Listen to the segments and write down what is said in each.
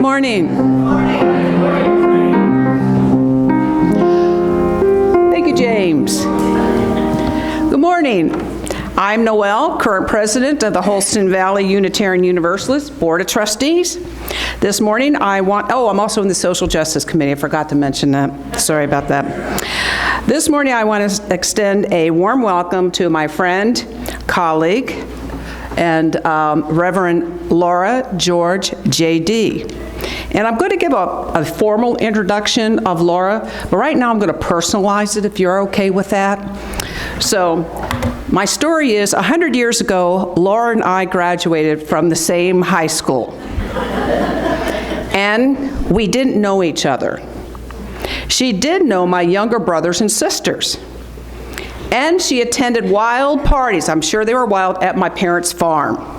Good morning. Thank you, James. Good morning. I'm Noelle, current president of the Holston Valley Unitarian Universalist Board of Trustees. This morning I'm also in the Social Justice Committee. I forgot to mention that. Sorry about that. This morning I want to extend a warm welcome to my friend, colleague, and Reverend Laura George, J.D. And I'm going to give a formal introduction of Laura, but right now I'm going to personalize it if you're okay with that. So, my story is 100 years ago, Laura and I graduated from the same high school. And we didn't know each other. She did know my younger brothers and sisters. And she attended wild parties, I'm sure they were wild, at my parents' farm.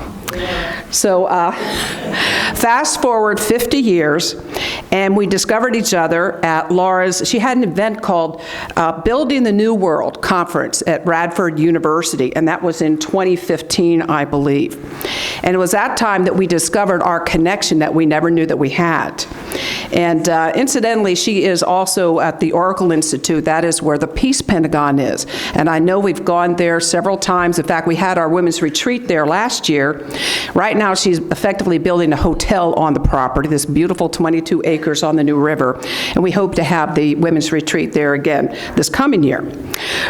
So fast forward 50 years, and we discovered each other at Laura's. She had an event called Building the New World Conference at Radford University, and that was in 2015, I believe. And it was that time that we discovered our connection that we never knew that we had. And incidentally, she is also at the Oracle Institute. That is where the Peace Pentagon is. And I know we've gone there several times. In fact, we had our women's retreat there last year. Right now, she's effectively building a hotel on the property, this beautiful 22 acres on the New River. And we hope to have the women's retreat there again this coming year.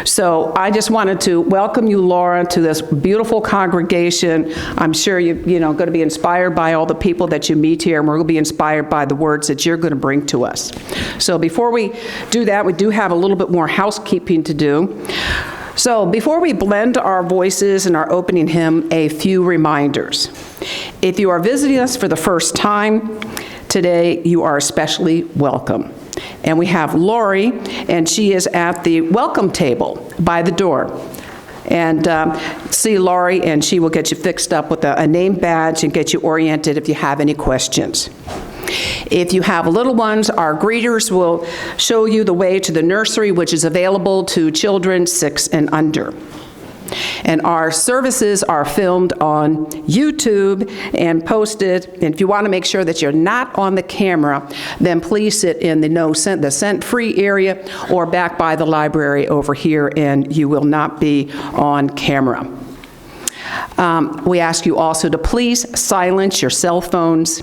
So I just wanted to welcome you, Laura, to this beautiful congregation. I'm sure you're going to be inspired by all the people that you meet here, and we're going to be inspired by the words that you're going to bring to us. So before we do that, we do have a little bit more housekeeping to do. So before we blend our voices in our opening hymn, a few reminders. If you are visiting us for the first time today, you are especially welcome. And we have Lori, and she is at the welcome table by the door. And see Lori, and she will get you fixed up with a name badge and get you oriented if you have any questions. If you have little ones, our greeters will show you the way to the nursery, which is available to children 6 and under. And our services are filmed on YouTube and posted. And if you want to make sure that you're not on the camera, then please sit in the scent-free area or back by the library over here, and you will not be on camera. We ask you also to please silence your cell phones.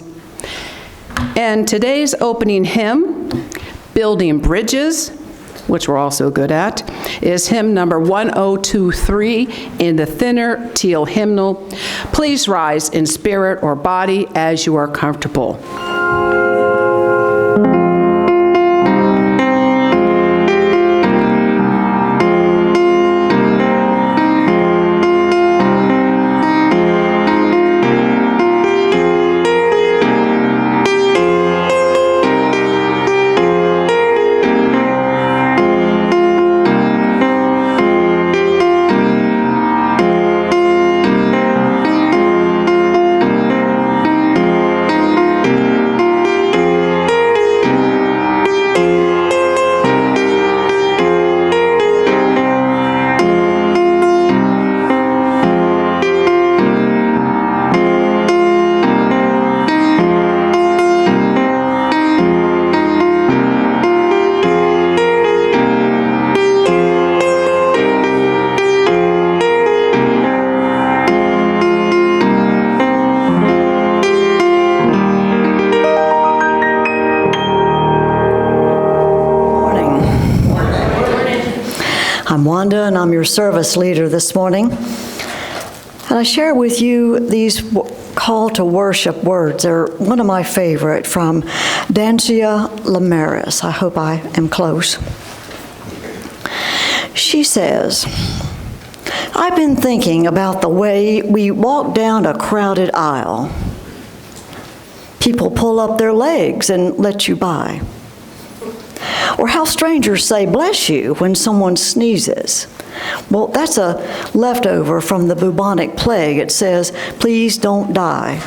And today's opening hymn, Building Bridges, which we're also good at, is hymn number 1023 in the thinner teal hymnal. Please rise in spirit or body as you are comfortable. And I'm your service leader this morning. And I share with you these call to worship words. They're one of my favorite from Dancia Lamaris. I hope I am close. She says, I've been thinking about the way we walk down a crowded aisle. People pull up their legs and let you by. Or how strangers say bless you when someone sneezes. Well, that's a leftover from the bubonic plague. It says, please don't die.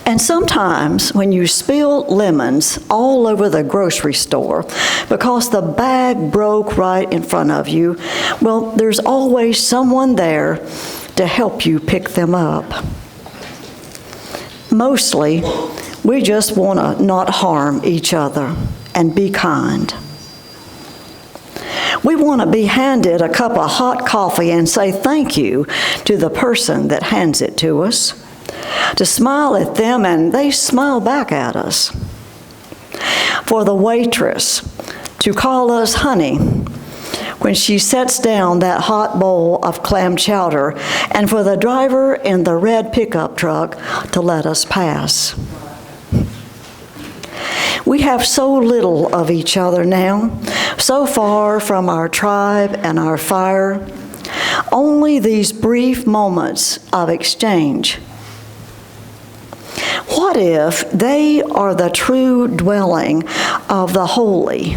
And sometimes when you spill lemons all over the grocery store because the bag broke right in front of you, well, there's always someone there to help you pick them up. Mostly, We just want to not harm each other and be kind. We want to be handed a cup of hot coffee and say thank you to the person that hands it to us, to smile at them and they smile back at us. For the waitress to call us honey when she sets down that hot bowl of clam chowder, and for the driver in the red pickup truck to let us pass. We have so little of each other now, so far from our tribe and our fire. Only these brief moments of exchange. What if they are the true dwelling of the holy?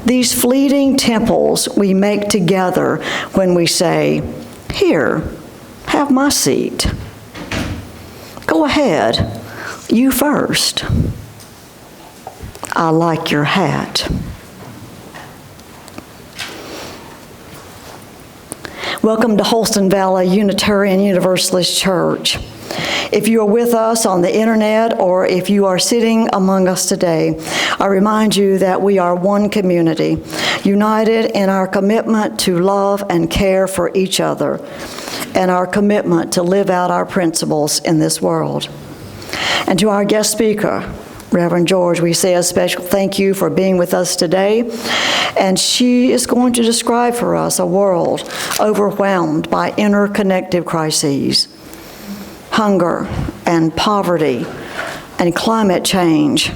These fleeting temples we make together when we say, "Here, have my seat. Go ahead, you first. I like your hat." Welcome to Holston Valley Unitarian Universalist Church. If you are with us on the internet or if you are sitting among us today, I remind you that we are one community, united in our commitment to love and care for each other, and our commitment to live out our principles in this world. And to our guest speaker, Reverend George, we say a special thank you for being with us today. And she is going to describe for us a world overwhelmed by interconnected crises, hunger and poverty and climate change,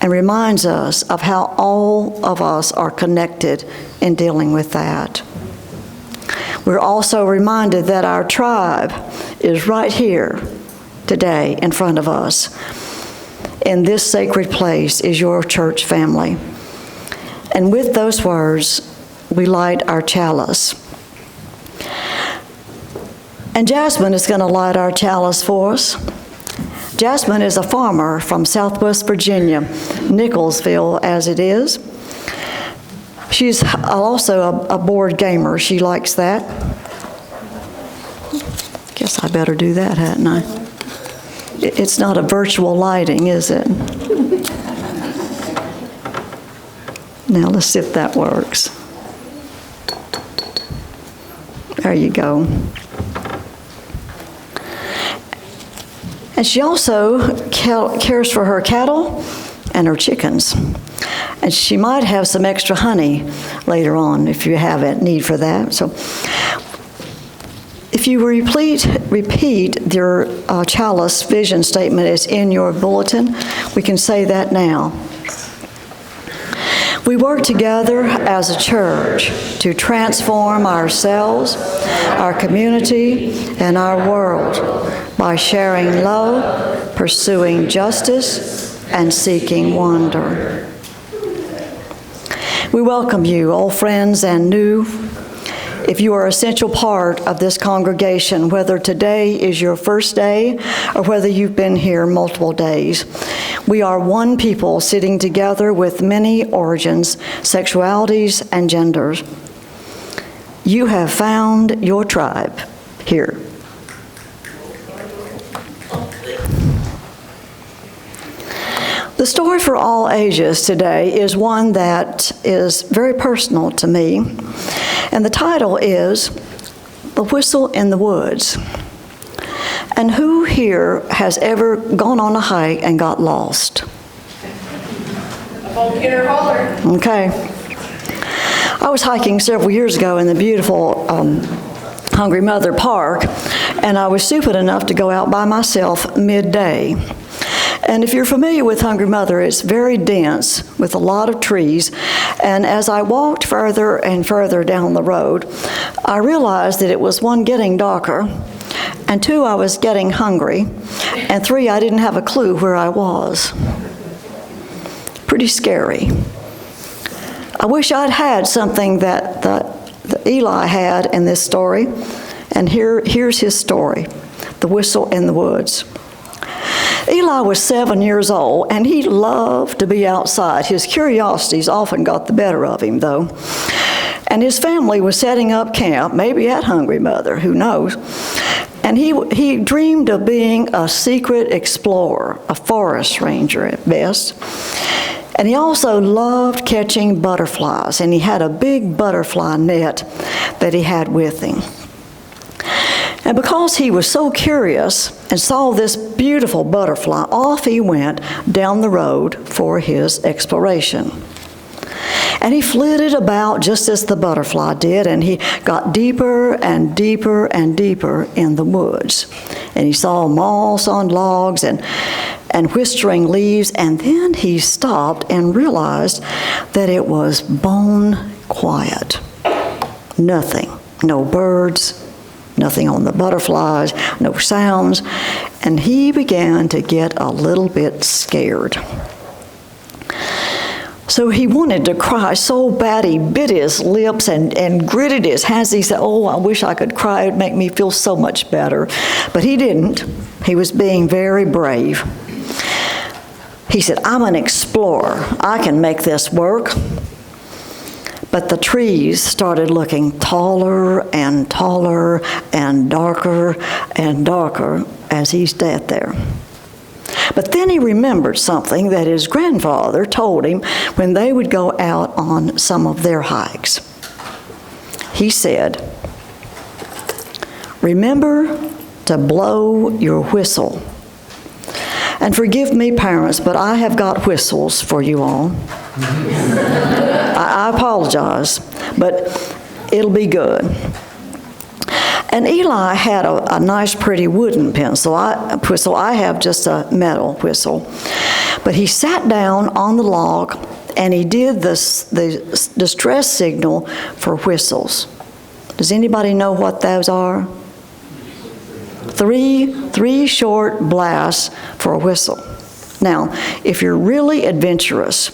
and reminds us of how all of us are connected in dealing with that. We're also reminded that our tribe is right here today in front of us. In this sacred place is your church family. And with those words, we light our chalice. And Jasmine is going to light our chalice for us. Jasmine is a farmer from Southwest Virginia, Nicholsville as it is. She's also a board gamer. She likes that. Guess I better do that, hadn't I? It's not a virtual lighting, is it? Now let's see if that works. There you go. And she also cares for her cattle and her chickens. And she might have some extra honey later on if you have a need for that. So if you repeat your chalice vision statement is in your bulletin, we can say that now. We work together as a church to transform ourselves, our community, and our world by sharing love, pursuing justice, and seeking wonder. We welcome you, old friends and new. If you are an essential part of this congregation, whether today is your first day or whether you've been here multiple days, we are one people sitting together with many origins, sexualities, and genders. You have found your tribe here. The story for all ages today is one that is very personal to me, and the title is The Whistle in the Woods. And who here has ever gone on a hike and got lost? Okay. I was hiking several years ago in the beautiful Hungry Mother Park, and I was stupid enough to go out by myself midday. And if you're familiar with Hungry Mother, it's very dense with a lot of trees. And as I walked further and further down the road, I realized that it was, one, getting darker, and two, I was getting hungry, and three, I didn't have a clue where I was. Pretty scary. I wish I'd had something that the Eli had in this story, and here's his story, The Whistle in the Woods. Eli was 7 years old, and he loved to be outside. His curiosities often got the better of him, though. And his family was setting up camp, maybe at Hungry Mother, who knows. And he dreamed of being a secret explorer, a forest ranger at best. And he also loved catching butterflies, and he had a big butterfly net that he had with him. And because he was so curious and saw this beautiful butterfly, off he went down the road for his exploration. And he flitted about just as the butterfly did, and he got deeper and deeper and deeper in the woods. And he saw moss on logs and whistling leaves, and then he stopped and realized that it was bone quiet. Nothing, no birds, nothing on the butterflies, no sounds, and he began to get a little bit scared. So he wanted to cry so bad he bit his lips and gritted his hands. He said, "Oh, I wish I could cry. It would make me feel so much better." But he didn't. He was being very brave. He said, "I'm an explorer. I can make this work." But the trees started looking taller and taller and darker as he sat there. But then he remembered something that his grandfather told him when they would go out on some of their hikes. He said, "Remember to blow your whistle." And forgive me, parents, but I have got whistles for you all. I apologize, but it'll be good. And Eli had a nice, pretty wooden whistle. I have just a metal whistle. But he sat down on the log and he did the distress signal for whistles. Does anybody know what those are? Three short blasts for a whistle. Now, if you're really adventurous,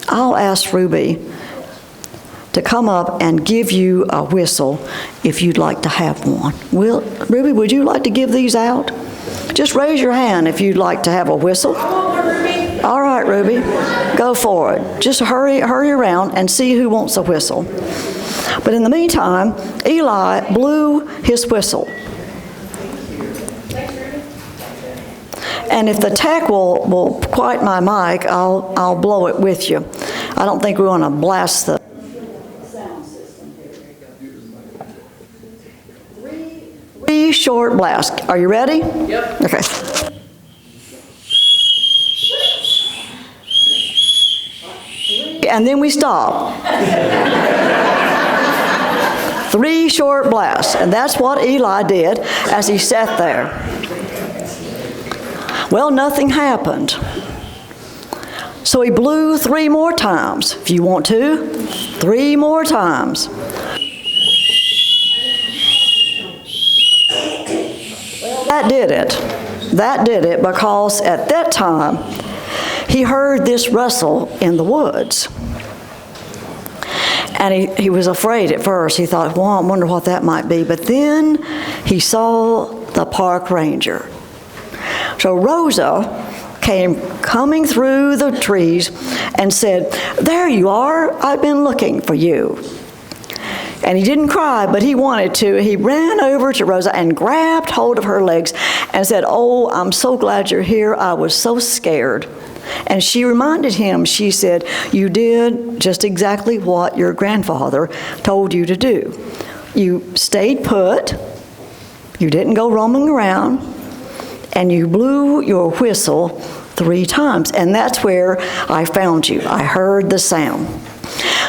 I'll ask Ruby to come up and give you a whistle if you'd like to have one. Ruby, would you like to give these out? Just raise your hand if you'd like to have a whistle. All right, Ruby, go for it. Just hurry around and see who wants a whistle. But in the meantime, Eli blew his whistle. And if the tech will quiet my mic, I'll blow it with you. I don't think we want to blast the sound system here. Three short blasts. Are you ready? Yep. Okay. And then we stop. 3 short blasts. And that's what Eli did as he sat there. Well, nothing happened. So he blew 3 more times. If you want to, 3 more times. Well, that did it. That did it because at that time, he heard this rustle in the woods. And he was afraid at first. He thought, well, I wonder what that might be. But then he saw the park ranger. So Rosa came coming through the trees and said, "There you are. I've been looking for you." And he didn't cry, but he wanted to. He ran over to Rosa and grabbed hold of her legs and said, "Oh, I'm so glad you're here. I was so scared." And she reminded him, she said, "You did just exactly what your grandfather told you to do. You stayed put, you didn't go roaming around, and you blew your whistle 3 times. And that's where I found you. I heard the sound."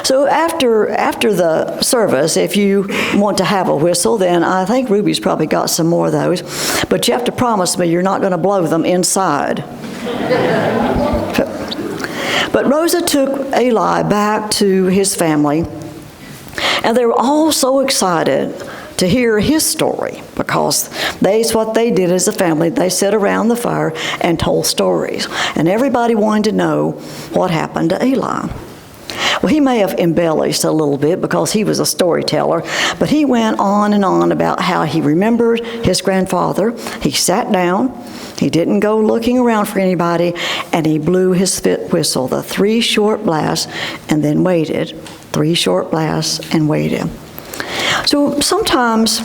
So after the service, if you want to have a whistle, then I think Ruby's probably got some more of those. But you have to promise me you're not going to blow them inside. But Rosa took Eli back to his family, and they were all so excited to hear his story because that's what they did as a family. They sat around the fire and told stories, and everybody wanted to know what happened to Eli. Well, he may have embellished a little bit because he was a storyteller, but he went on and on about how he remembered his grandfather. He sat down, he didn't go looking around for anybody, and he blew his whistle, the 3 short blasts, and then waited. 3 short blasts and waited. So sometimes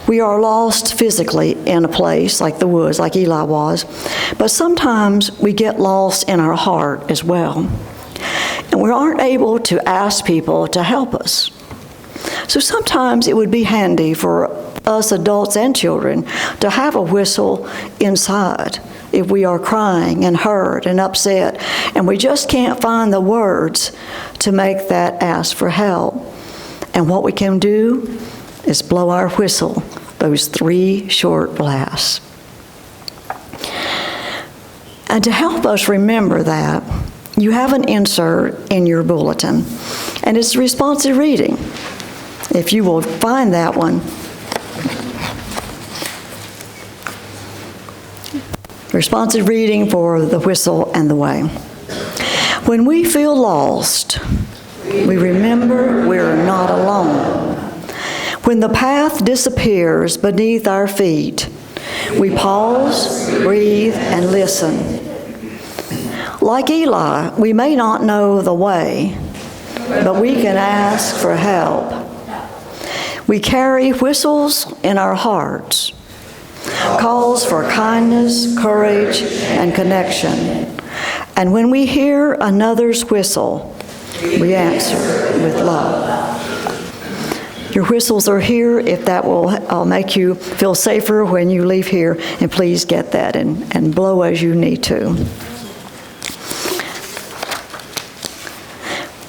We are lost physically in a place like the woods, like Eli was, but sometimes we get lost in our heart as well. And we aren't able to ask people to help us. So sometimes it would be handy for us adults and children to have a whistle inside if we are crying and hurt and upset, and we just can't find the words to make that ask for help. And what we can do is blow our whistle, those 3 short blasts. And to help us remember that, you have an insert in your bulletin, and it's responsive reading. If you will find that one. Responsive reading for the whistle and the way. When we feel lost, we remember we're not alone. When the path disappears beneath our feet, we pause, breathe, and listen. Like Eli, we may not know the way, but we can ask for help. We carry whistles in our hearts, calls for kindness, courage, and connection. And when we hear another's whistle, we answer with love. Your whistles are here if that will make you feel safer when you leave here, and please get that and blow as you need to.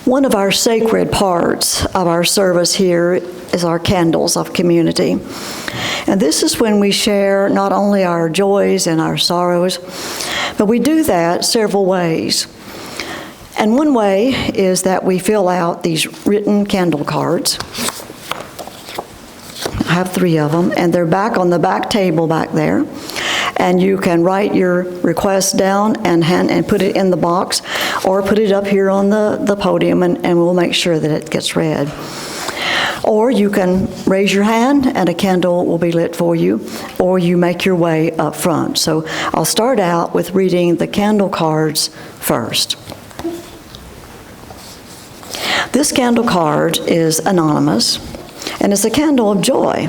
One of our sacred parts of our service here is our candles of community. And this is when we share not only our joys and our sorrows, but we do that several ways. And one way is that we fill out these written candle cards. I have 3 of them, and they're back on the back table back there. And you can write your request down and put it in the box, or put it up here on the podium, and we'll make sure that it gets read. Or you can raise your hand and a candle will be lit for you, or you make your way up front. So I'll start out with reading the candle cards first. This candle card is anonymous, and it's a candle of joy.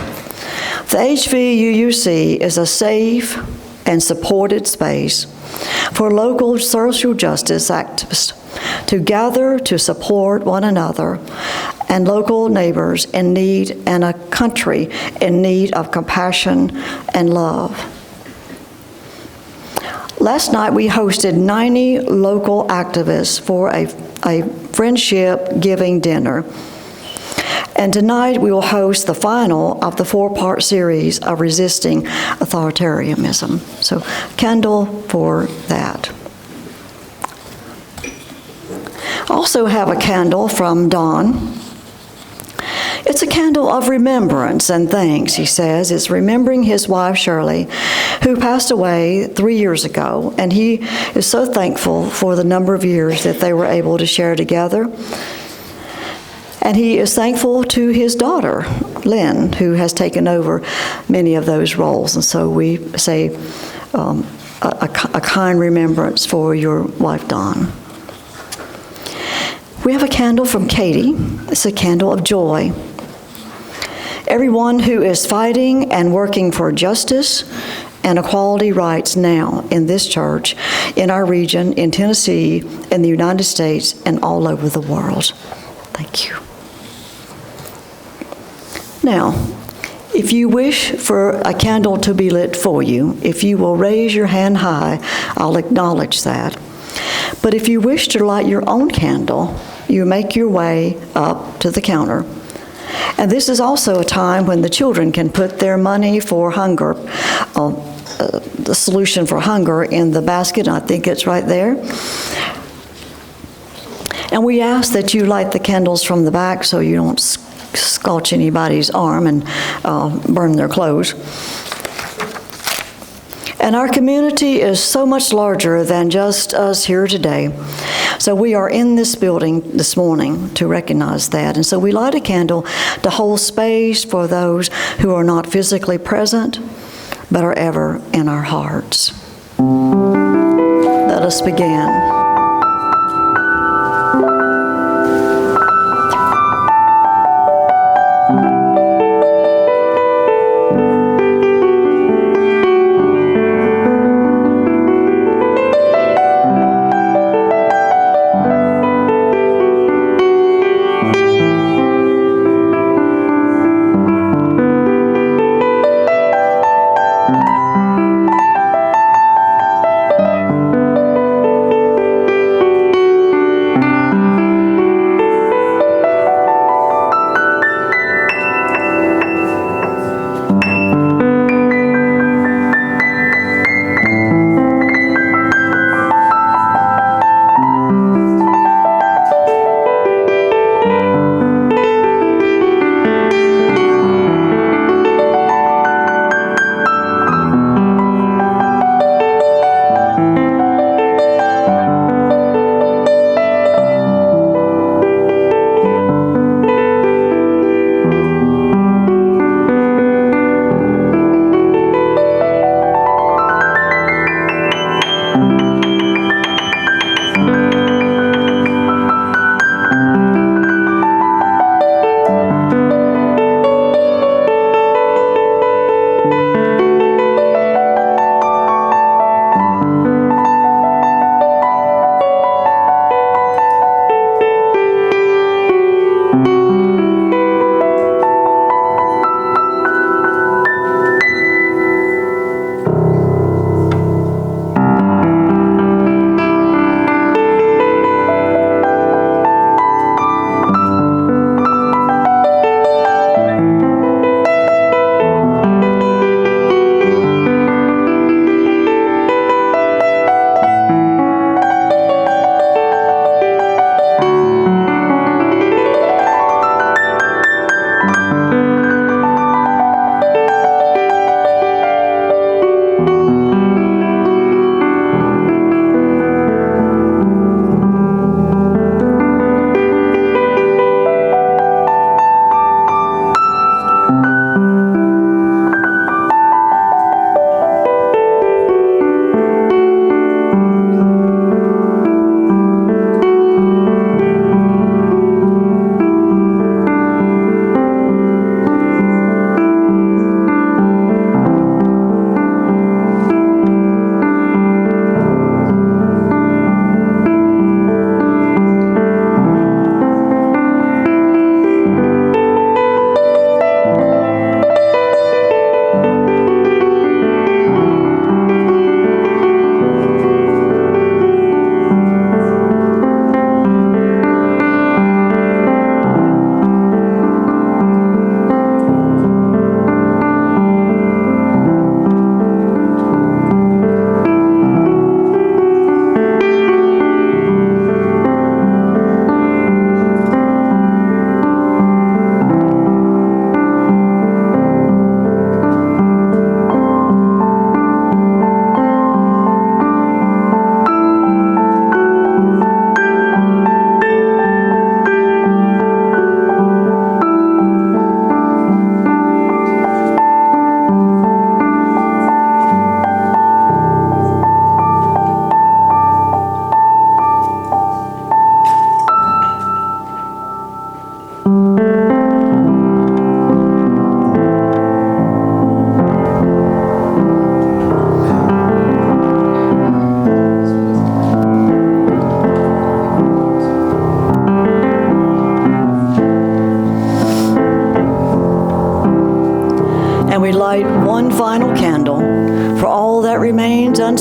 The HVUUC is a safe and supported space for local social justice activists to gather to support one another and local neighbors in need, and a country in need of compassion and love. Last night we hosted 90 local activists for a friendship giving dinner. And tonight we will host the final of the 4-part series of Resisting Authoritarianism. So, candle for that. Also have a candle from Don. It's a candle of remembrance and thanks, he says. It's remembering his wife, Shirley, who passed away 3 years ago. And he is so thankful for the number of years that they were able to share together. And he is thankful to his daughter, Lynn, who has taken over many of those roles. And so we say a kind remembrance for your wife, Dawn. We have a candle from Katie. It's a candle of joy. Everyone who is fighting and working for justice and equality rights now in this church, in our region, in Tennessee, in the United States, and all over the world. Thank you. Now, if you wish for a candle to be lit for you, if you will raise your hand high, I'll acknowledge that. But if you wish to light your own candle, you make your way up to the counter. And this is also a time when the children can put their money for hunger, the solution for hunger in the basket. I think it's right there. And we ask that you light the candles from the back so you don't scorch anybody's arm and burn their clothes. And our community is so much larger than just us here today. So we are in this building this morning to recognize that. And so we light a candle to hold space for those who are not physically present, but are ever in our hearts. Let us begin.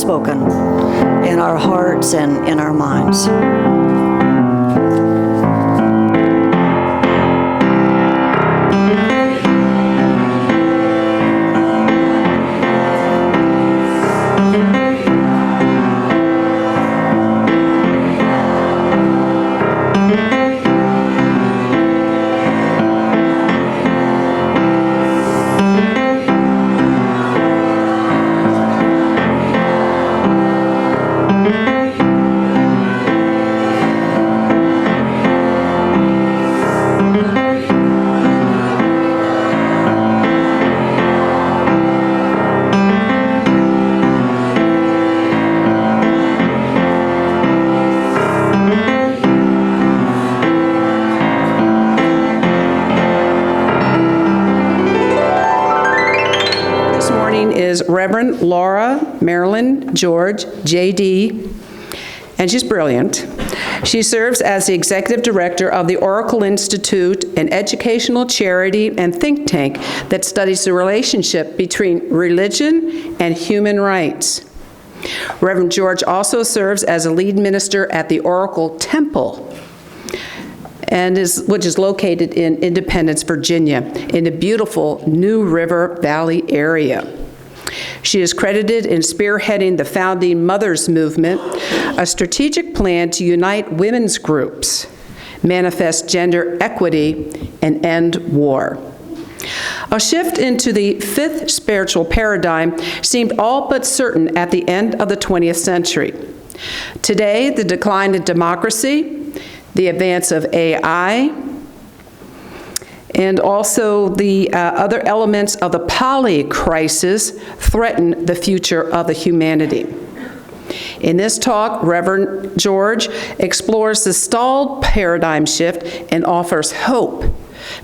spoken in our hearts and in our minds. Is Reverend Laura Marilyn George, J.D., and she's brilliant. She serves as the executive director of the Oracle Institute, an educational charity and think tank that studies the relationship between religion and human rights. Reverend George also serves as a lead minister at the Oracle Temple, which is located in Independence, Virginia, in the beautiful New River Valley area. She is credited in spearheading the Founding Mothers Movement, a strategic plan to unite women's groups, manifest gender equity, and end war. A shift into the fifth spiritual paradigm seemed all but certain at the end of the 20th century. Today, the decline in democracy, the advance of AI, and also the other elements of the Polycrisis threaten the future of the humanity. In this talk, Reverend George explores the stalled paradigm shift and offers hope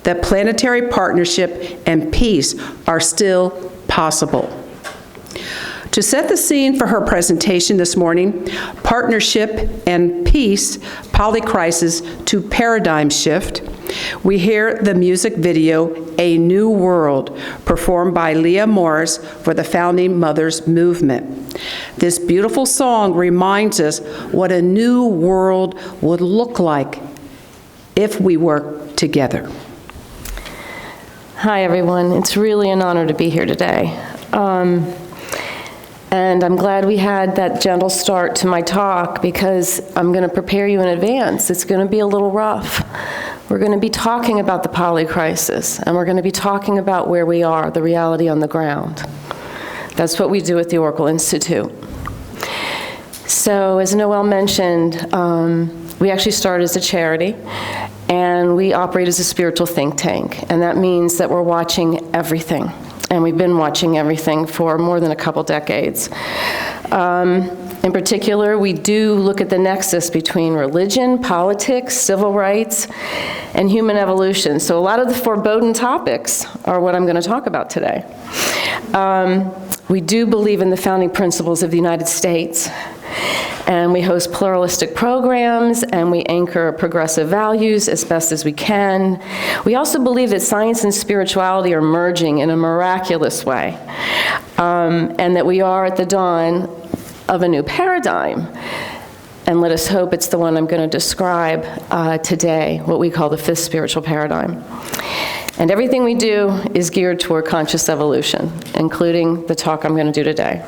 that planetary partnership and peace are still possible. To set the scene for her presentation this morning, Partnership and Peace, Polycrisis to Paradigm Shift, we hear the music video, A New World, performed by Leah Morris for the Founding Mothers Movement. This beautiful song reminds us what a new world would look like if we work together. Hi, everyone. It's really an honor to be here today. And I'm glad we had that gentle start to my talk because I'm going to prepare you in advance. It's going to be a little rough. We're going to be talking about the Polycrisis, and we're going to be talking about where we are, the reality on the ground. That's what we do at the Oracle Institute. So, as Noelle mentioned, we actually started as a charity, and we operate as a spiritual think tank, and that means that we're watching everything. And we've been watching everything for more than a couple decades. In particular, we do look at the nexus between religion, politics, civil rights, and human evolution. So a lot of the foreboding topics are what I'm going to talk about today. We do believe in the founding principles of the United States, and we host pluralistic programs, and we anchor progressive values as best as we can. We also believe that science and spirituality are merging in a miraculous way, and that we are at the dawn of a new paradigm. And let us hope it's the one I'm going to describe today, what we call the fifth spiritual paradigm. And everything we do is geared toward conscious evolution, including the talk I'm going to do today.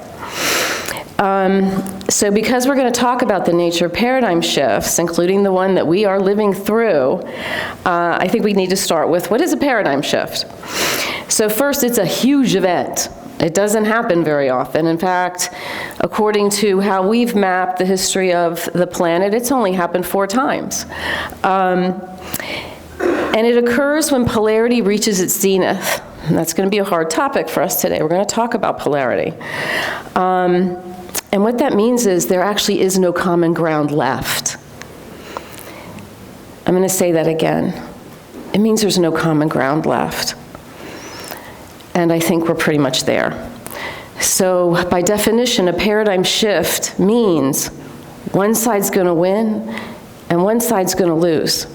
So because we're going to talk about the nature of paradigm shifts, including the one that we are living through, I think we need to start with, what is a paradigm shift? So first, it's a huge event. It doesn't happen very often. In fact, according to how we've mapped the history of the planet, it's only happened 4 times. And it occurs when polarity reaches its zenith. And that's going to be a hard topic for us today. We're going to talk about polarity. And what that means is there actually is no common ground left. I'm going to say that again. It means there's no common ground left. And I think we're pretty much there. So by definition, a paradigm shift means one side's going to win and one side's going to lose.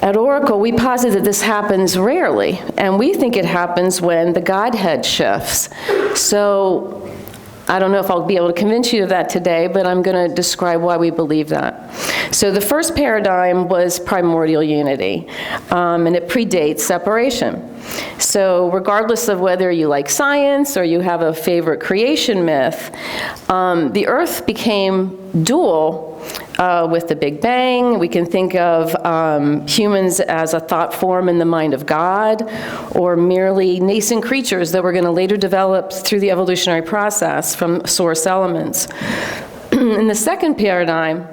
At Oracle, we posit that this happens rarely, and we think it happens when the Godhead shifts. So I don't know if I'll be able to convince you of that today, but I'm going to describe why we believe that. So the first paradigm was primordial unity, and it predates separation. So regardless of whether you like science or you have a favorite creation myth, the Earth became dual with the Big Bang. We can think of humans as a thought form in the mind of God, or merely nascent creatures that were going to later develop through the evolutionary process from source elements. In the second paradigm,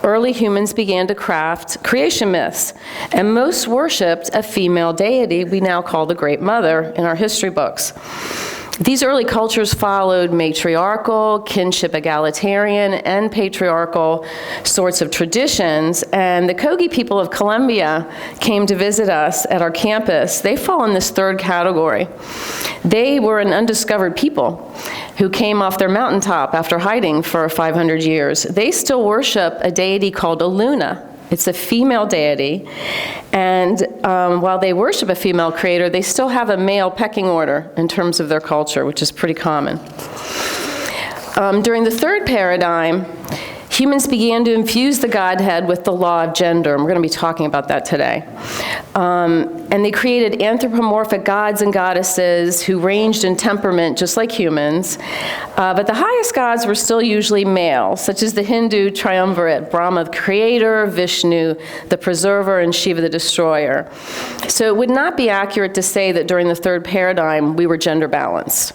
early humans began to craft creation myths, and most worshipped a female deity we now call the Great Mother in our history books. These early cultures followed matriarchal, kinship egalitarian, and patriarchal sorts of traditions, and the Kogi people of Colombia came to visit us at our campus. They fall in this third category. They were an undiscovered people who came off their mountaintop after hiding for 500 years. They still worship a deity called a Luna. It's a female deity, and while they worship a female creator, they still have a male pecking order in terms of their culture, which is pretty common. During the third paradigm, humans began to infuse the Godhead with the law of gender, and we're going to be talking about that today. And they created anthropomorphic gods and goddesses who ranged in temperament just like humans, but the highest gods were still usually male, such as the Hindu triumvirate, Brahma the creator, Vishnu the preserver, and Shiva the destroyer. So it would not be accurate to say that during the third paradigm we were gender balanced.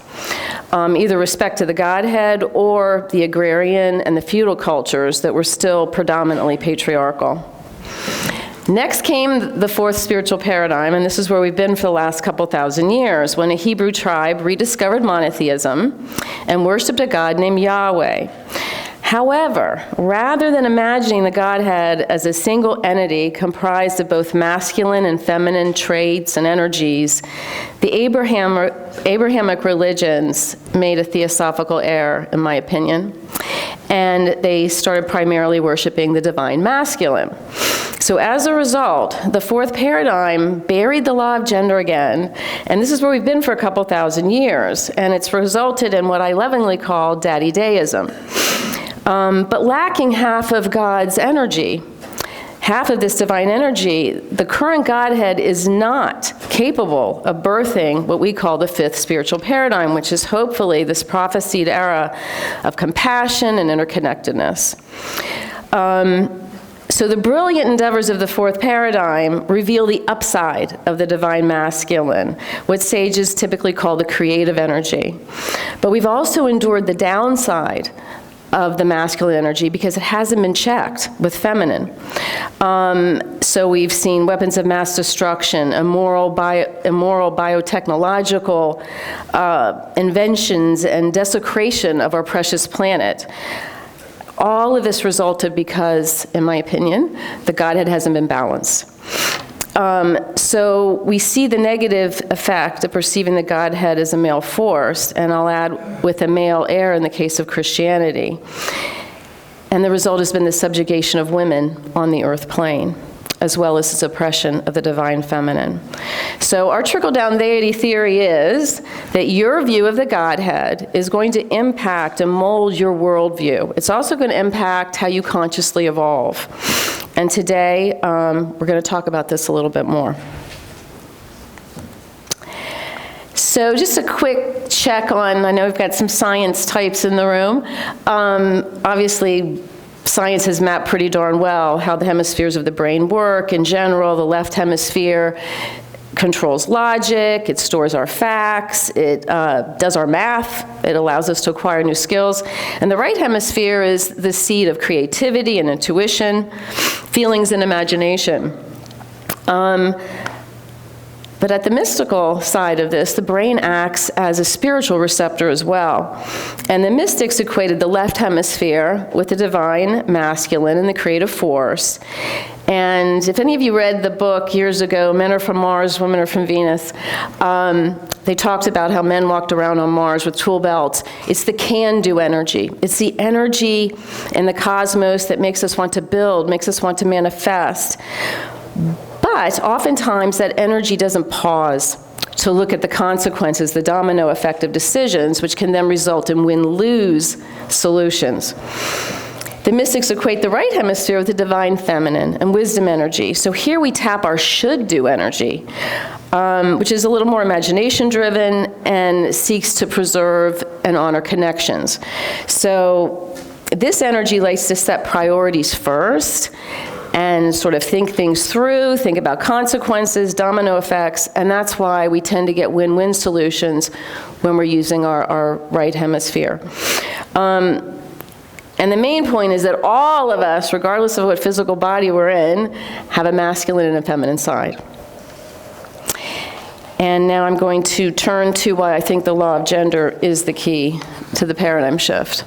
Either respect to the Godhead or the agrarian and the feudal cultures that were still predominantly patriarchal. Next came the fourth spiritual paradigm, and this is where we've been for the last couple thousand years, when a Hebrew tribe rediscovered monotheism and worshiped a god named Yahweh. However, rather than imagining the Godhead as a single entity comprised of both masculine and feminine traits and energies, the Abrahamic religions made a theosophical error, in my opinion, and they started primarily worshiping the divine masculine. So as a result, the fourth paradigm buried the law of gender again, and this is where we've been for a couple thousand years, and it's resulted in what I lovingly call daddy deism. But lacking half of God's energy, half of this divine energy, the current Godhead is not capable of birthing what we call the fifth spiritual paradigm, which is hopefully this prophesied era of compassion and interconnectedness. So the brilliant endeavors of the fourth paradigm reveal the upside of the divine masculine, what sages typically call the creative energy. But we've also endured the downside of the masculine energy because it hasn't been checked with feminine. So we've seen weapons of mass destruction, immoral biotechnological inventions, and desecration of our precious planet. All of this resulted because, in my opinion, the Godhead hasn't been balanced. So we see the negative effect of perceiving the Godhead as a male force, and I'll add with a male heir in the case of Christianity. And the result has been the subjugation of women on the earth plane, as well as the suppression of the divine feminine. So our trickle-down deity theory is that your view of the Godhead is going to impact and mold your worldview. It's also going to impact how you consciously evolve. And today, we're going to talk about this a little bit more. So just a quick check on, I know we've got some science types in the room. Obviously, science has mapped pretty darn well how the hemispheres of the brain work. In general, the left hemisphere controls logic, it stores our facts, it does our math, it allows us to acquire new skills. And the right hemisphere is the seat of creativity and intuition, feelings and imagination. But at the mystical side of this, the brain acts as a spiritual receptor as well. And the mystics equated the left hemisphere with the divine masculine and the creative force. And if any of you read the book years ago, Men Are From Mars, Women Are From Venus, they talked about how men walked around on Mars with tool belts. It's the can-do energy. It's the energy in the cosmos that makes us want to build, makes us want to manifest. But oftentimes that energy doesn't pause to look at the consequences, the domino effect of decisions, which can then result in win-lose solutions. The mystics equate the right hemisphere with the divine feminine and wisdom energy. So here we tap our should-do energy, which is a little more imagination-driven and seeks to preserve and honor connections. So this energy likes to set priorities first and sort of think things through, think about consequences, domino effects, and that's why we tend to get win-win solutions when we're using our right hemisphere. And the main point is that all of us, regardless of what physical body we're in, have a masculine and a feminine side. And now I'm going to turn to why I think the law of gender is the key to the paradigm shift.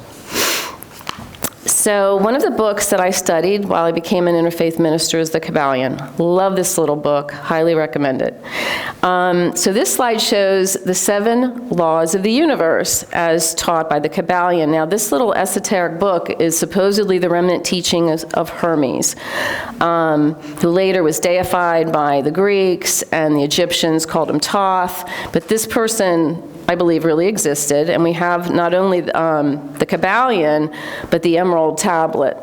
So one of the books that I studied while I became an interfaith minister is The Kabbalion. Love this little book, highly recommend it. So this slide shows the 7 laws of the universe as taught by the Kabbalion. Now this little esoteric book is supposedly the remnant teaching of Hermes, who later was deified by the Greeks, and the Egyptians called him Thoth. But this person, I believe, really existed, and we have not only the Kabbalion, but the Emerald Tablet.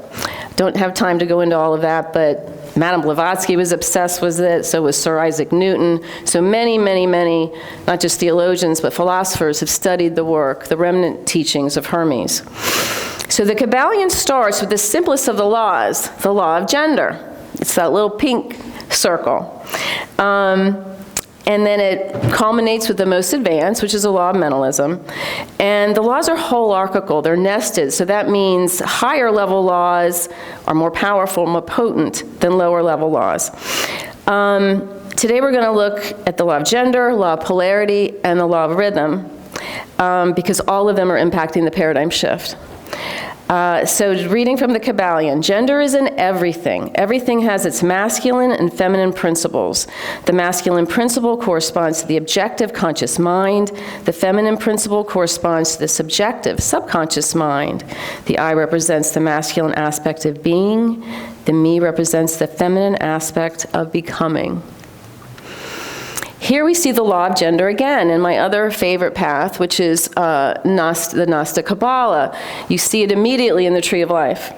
Don't have time to go into all of that, but Madame Blavatsky was obsessed with it, so was Sir Isaac Newton. So many, not just theologians, but philosophers have studied the work, the remnant teachings of Hermes. So the Kabbalion starts with the simplest of the laws, the law of gender. It's that little pink circle. And then it culminates with the most advanced, which is the law of mentalism. And the laws are holarchical, they're nested, so that means higher level laws are more powerful, more potent than lower level laws. Today we're going to look at the law of gender, law of polarity, and the law of rhythm, because all of them are impacting the paradigm shift. So reading from the Kabbalion, gender is in everything. Everything has its masculine and feminine principles. The masculine principle corresponds to the objective conscious mind. The feminine principle corresponds to the subjective subconscious mind. The I represents the masculine aspect of being. The me represents the feminine aspect of becoming. Here we see the law of gender again in my other favorite path, which is the Gnostic Kabbalah. You see it immediately in the Tree of Life.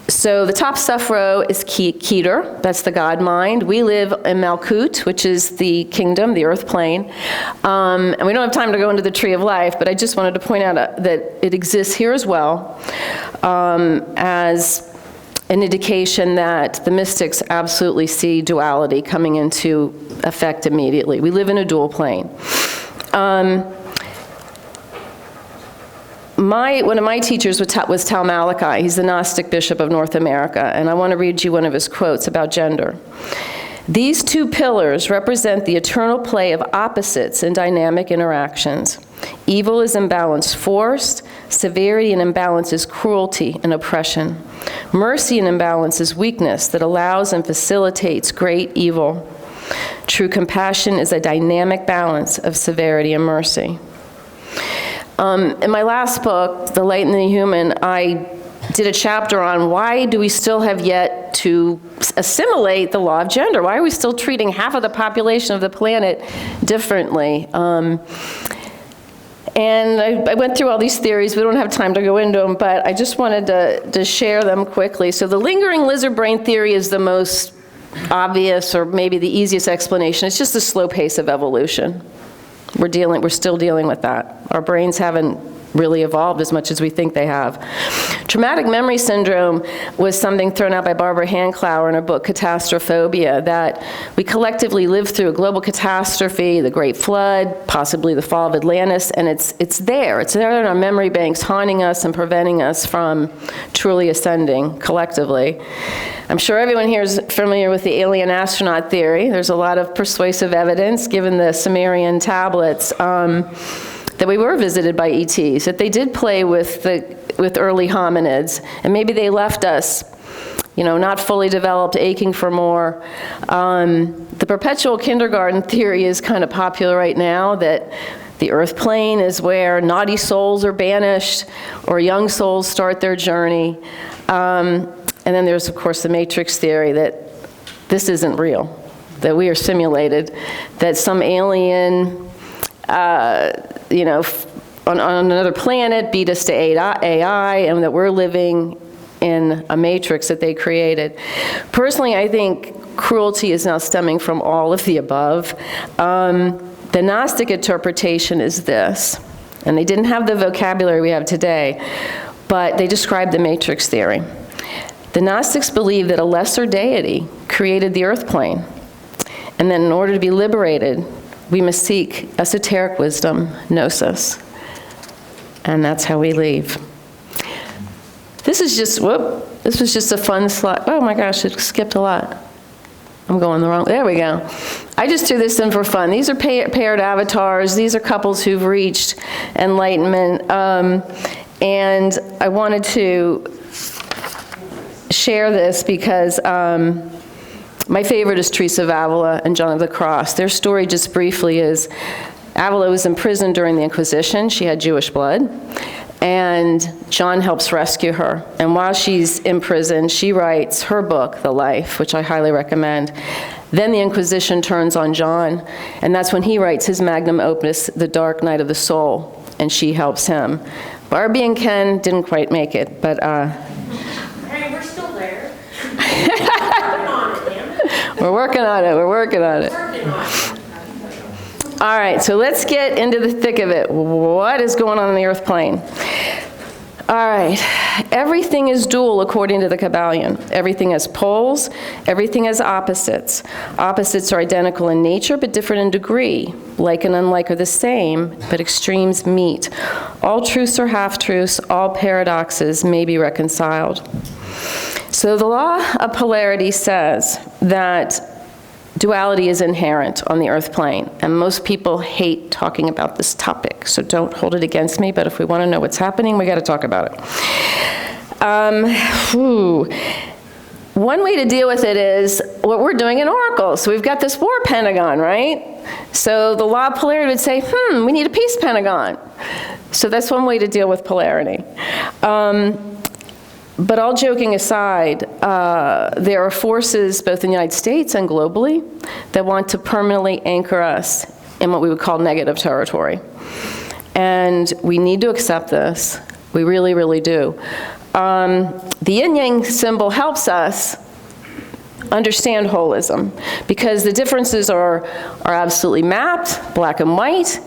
So the top stuff row is Keter, that's the God mind. We live in Malkut, which is the kingdom, the earth plane. And we don't have time to go into the Tree of Life, but I just wanted to point out that it exists here as well as an indication that the mystics absolutely see duality coming into effect immediately. We live in a dual plane. One of my teachers was Tal Malachi. He's the Gnostic bishop of North America, and I want to read you one of his quotes about gender. These 2 pillars represent the eternal play of opposites in dynamic interactions. Evil is imbalanced force, severity and imbalance is cruelty and oppression. Mercy and imbalance is weakness that allows and facilitates great evil. True compassion is a dynamic balance of severity and mercy. In my last book, The Light in the Human, I did a chapter on why do we still have yet to assimilate the law of gender? Why are we still treating half of the population of the planet differently? And I went through all these theories. We don't have time to go into them, but I just wanted to share them quickly. So the lingering lizard brain theory is the most obvious, or maybe the easiest explanation. It's just the slow pace of evolution. We're still dealing with that. Our brains haven't really evolved as much as we think they have. Traumatic memory syndrome was something thrown out by Barbara Handclower in her book Catastrophobia, that we collectively lived through a global catastrophe, the Great Flood, possibly the fall of Atlantis, and it's there in our memory banks, haunting us and preventing us from truly ascending collectively. I'm sure everyone here is familiar with the alien astronaut theory. There's a lot of persuasive evidence, given the Sumerian tablets, that we were visited by ETs, that they did play with early hominids, and maybe they left us, not fully developed, aching for more. The perpetual kindergarten theory is kind of popular right now, that the earth plane is where naughty souls are banished, or young souls start their journey. And then there's, of course, the matrix theory that this isn't real. that we are simulated, that some alien, on another planet beat us to AI, and that we're living in a matrix that they created. Personally, I think cruelty is now stemming from all of the above. The Gnostic interpretation is this, and they didn't have the vocabulary we have today, but they described the matrix theory. The Gnostics believed that a lesser deity created the earth plane, and that in order to be liberated, we must seek esoteric wisdom, gnosis. And that's how we leave. This is just, this was just a fun slide. Oh my gosh, it skipped a lot. I'm going the wrong, there we go. I just threw this in for fun. These are paired avatars. These are couples who've reached enlightenment. And I wanted to share this because my favorite is Teresa of Avila and John of the Cross. Their story, just briefly, is Avila was imprisoned during the Inquisition. She had Jewish blood. And John helps rescue her. And while she's in prison, she writes her book, The Life, which I highly recommend. Then the Inquisition turns on John, and that's when he writes his magnum opus, The Dark Night of the Soul, and she helps him. Barbie and Ken didn't quite make it, but... Hey, we're still there. We're working on it, we're working on it. All right, so let's get into the thick of it. What is going on in the earth plane? All right, everything is dual according to the Kabbalion. Everything has poles, everything has opposites. Opposites are identical in nature but different in degree. Like and unlike are the same, but extremes meet. All truths are half-truths, all paradoxes may be reconciled. So the law of polarity says that duality is inherent on the earth plane, and most people hate talking about this topic, so don't hold it against me, but if we want to know what's happening, we got to talk about it. One way to deal with it is what we're doing in Oracle. So we've got this war pentagon, right? So the law of polarity would say, we need a peace pentagon. So that's one way to deal with polarity. But all joking aside, there are forces both in the United States and globally that want to permanently anchor us in what we would call negative territory. And we need to accept this. We really, really do. The yin-yang symbol helps us understand holism, because the differences are absolutely mapped, black and white,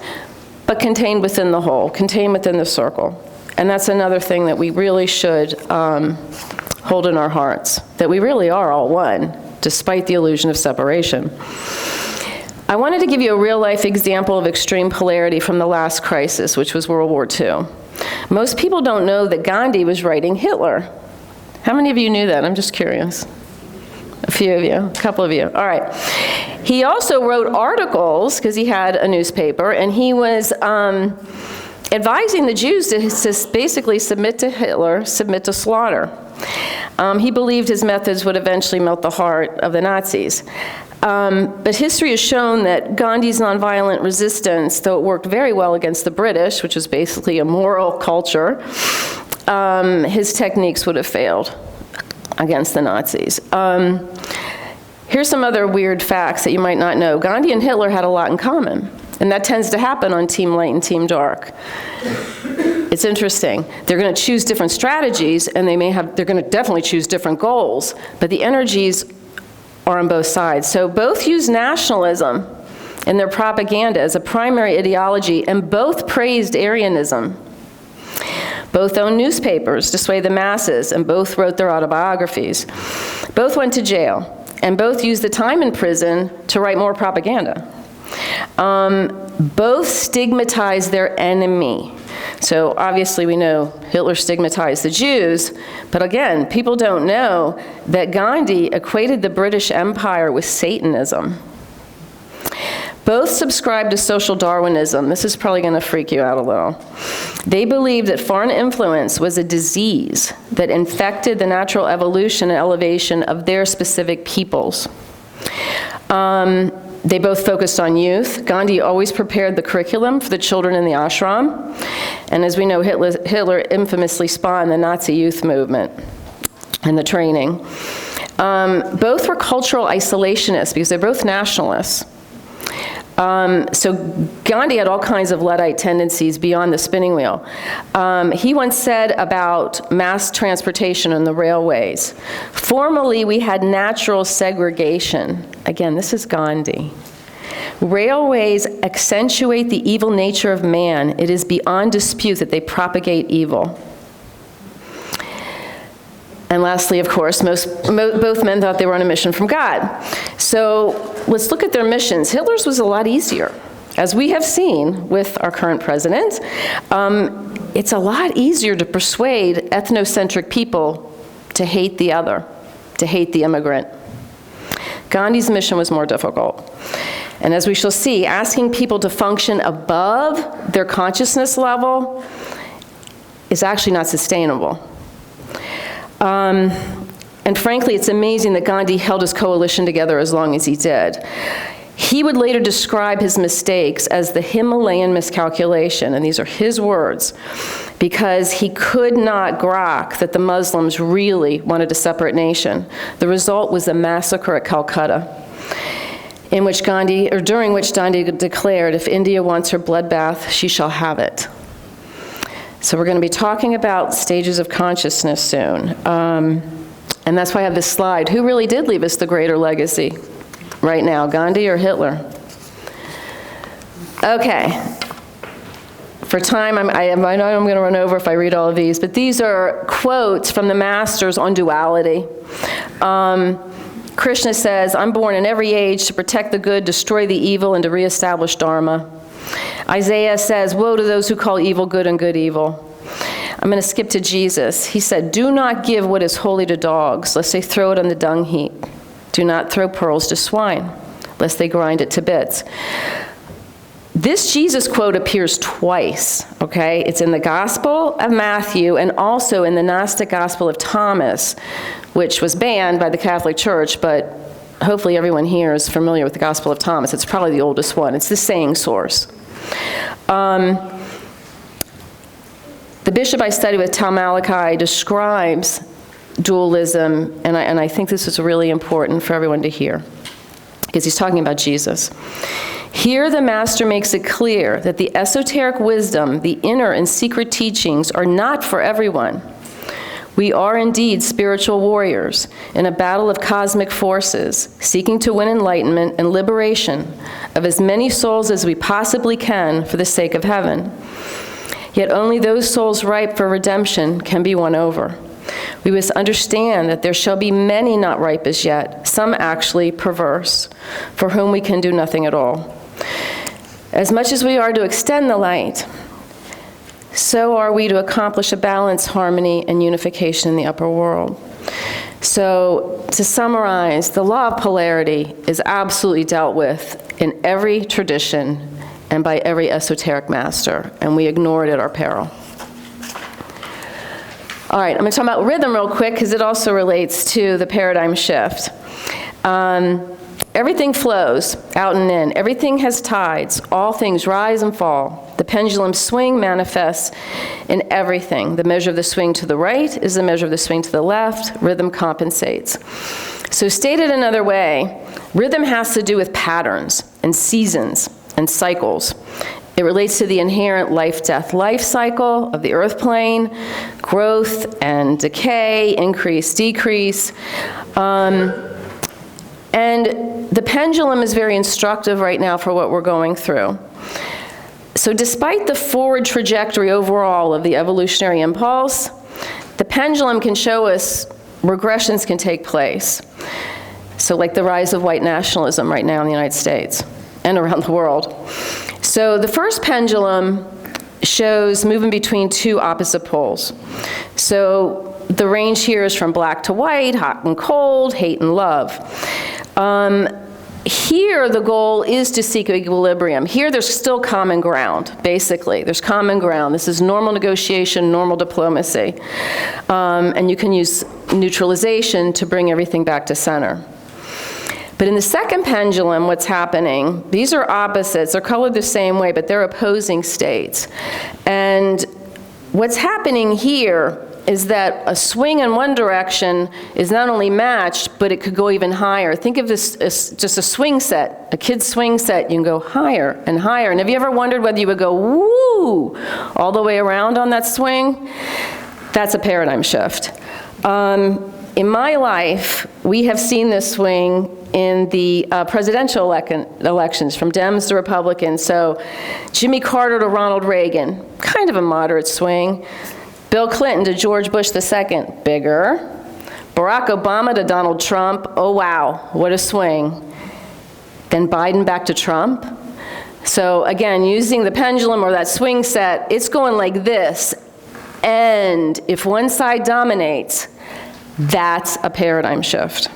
but contained within the whole, contained within the circle. And that's another thing that we really should hold in our hearts, that we really are all one, despite the illusion of separation. I wanted to give you a real-life example of extreme polarity from the last crisis, which was World War II. Most people don't know that Gandhi was writing Hitler. How many of you knew that? I'm just curious. A few of you, a couple of you. All right. He also wrote articles, because he had a newspaper, and he was advising the Jews to basically submit to Hitler, submit to slaughter. He believed his methods would eventually melt the heart of the Nazis. But history has shown that Gandhi's nonviolent resistance, though it worked very well against the British, which was basically a moral culture, his techniques would have failed against the Nazis. Here's some other weird facts that you might not know. Gandhi and Hitler had a lot in common. And that tends to happen on Team Light and Team Dark. It's interesting. They're going to choose different strategies, and they're going to definitely choose different goals, but the energies are on both sides. So both use nationalism in their propaganda as a primary ideology, and both praised Aryanism. Both owned newspapers to sway the masses, and both wrote their autobiographies. Both went to jail, and both used the time in prison to write more propaganda. Both stigmatized their enemy. So obviously we know Hitler stigmatized the Jews, but again, people don't know that Gandhi equated the British Empire with Satanism. Both subscribed to social Darwinism. This is probably going to freak you out a little. They believed that foreign influence was a disease that infected the natural evolution and elevation of their specific peoples. They both focused on youth. Gandhi always prepared the curriculum for the children in the ashram. And as we know, Hitler infamously spawned the Nazi youth movement and the training. Both were cultural isolationists because they're both nationalists. So Gandhi had all kinds of Luddite tendencies beyond the spinning wheel. He once said about mass transportation on the railways, "Formerly we had natural segregation." Again, this is Gandhi. "Railways accentuate the evil nature of man. It is beyond dispute that they propagate evil." And lastly, of course, both men thought they were on a mission from God. So let's look at their missions. Hitler's was a lot easier. As we have seen with our current president, it's a lot easier to persuade ethnocentric people to hate the other, to hate the immigrant. Gandhi's mission was more difficult. And as we shall see, asking people to function above their consciousness level is actually not sustainable. And frankly, it's amazing that Gandhi held his coalition together as long as he did. He would later describe his mistakes as the Himalayan miscalculation, and these are his words, because he could not grok that the Muslims really wanted a separate nation. The result was the massacre at Calcutta, during which Gandhi declared, "If India wants her bloodbath, she shall have it." So we're going to be talking about stages of consciousness soon. And that's why I have this slide. Who really did leave us the greater legacy right now, Gandhi or Hitler? Okay. For time, I know I'm going to run over if I read all of these, but these are quotes from the masters on duality. Krishna says, "I'm born in every age to protect the good, destroy the evil, and to reestablish Dharma." Isaiah says, "Woe to those who call evil good and good evil." I'm going to skip to Jesus. He said, "Do not give what is holy to dogs, lest they throw it on the dung heap. Do not throw pearls to swine, lest they grind it to bits." This Jesus quote appears twice, okay? It's in the Gospel of Matthew and also in the Gnostic Gospel of Thomas, which was banned by the Catholic Church, but hopefully everyone here is familiar with the Gospel of Thomas. It's probably the oldest one. It's the saying source. The bishop I study with, Tal Malachi, describes dualism, and I think this is really important for everyone to hear, because he's talking about Jesus. Here the master makes it clear that the esoteric wisdom, the inner and secret teachings are not for everyone. We are indeed spiritual warriors in a battle of cosmic forces, seeking to win enlightenment and liberation of as many souls as we possibly can for the sake of heaven. Yet only those souls ripe for redemption can be won over. We must understand that there shall be many not ripe as yet, some actually perverse, for whom we can do nothing at all. As much as we are to extend the light, so are we to accomplish a balance, harmony, and unification in the upper world. So, to summarize, the law of polarity is absolutely dealt with in every tradition and by every esoteric master, and we ignore it at our peril. All right, I'm going to talk about rhythm real quick because it also relates to the paradigm shift. Everything flows out and in. Everything has tides. All things rise and fall. The pendulum swing manifests in everything. The measure of the swing to the right is the measure of the swing to the left. Rhythm compensates. So stated another way, rhythm has to do with patterns and seasons and cycles. It relates to the inherent life-death life cycle of the earth plane, growth and decay, increase, decrease. And the pendulum is very instructive right now for what we're going through. So despite the forward trajectory overall of the evolutionary impulse, the pendulum can show us regressions can take place. So like the rise of white nationalism right now in the United States and around the world. So the first pendulum shows moving between two opposite poles. So the range here is from black to white, hot and cold, hate and love. Here, the goal is to seek equilibrium. Here, there's still common ground, basically. There's common ground. This is normal negotiation, normal diplomacy. And you can use neutralization to bring everything back to center. But in the second pendulum, what's happening, these are opposites. They're colored the same way, but they're opposing states. And what's happening here is that a swing in one direction is not only matched, but it could go even higher. Think of this as just a swing set, a kid's swing set. You can go higher and higher. And have you ever wondered whether you would go woo all the way around on that swing? That's a paradigm shift. In my life, we have seen this swing in the presidential elections, from Dems to Republicans. So Jimmy Carter to Ronald Reagan, kind of a moderate swing. Bill Clinton to George Bush II, bigger. Barack Obama to Donald Trump, oh wow, what a swing. Then Biden back to Trump. So again, using the pendulum or that swing set, it's going like this. And if one side dominates, that's a paradigm shift.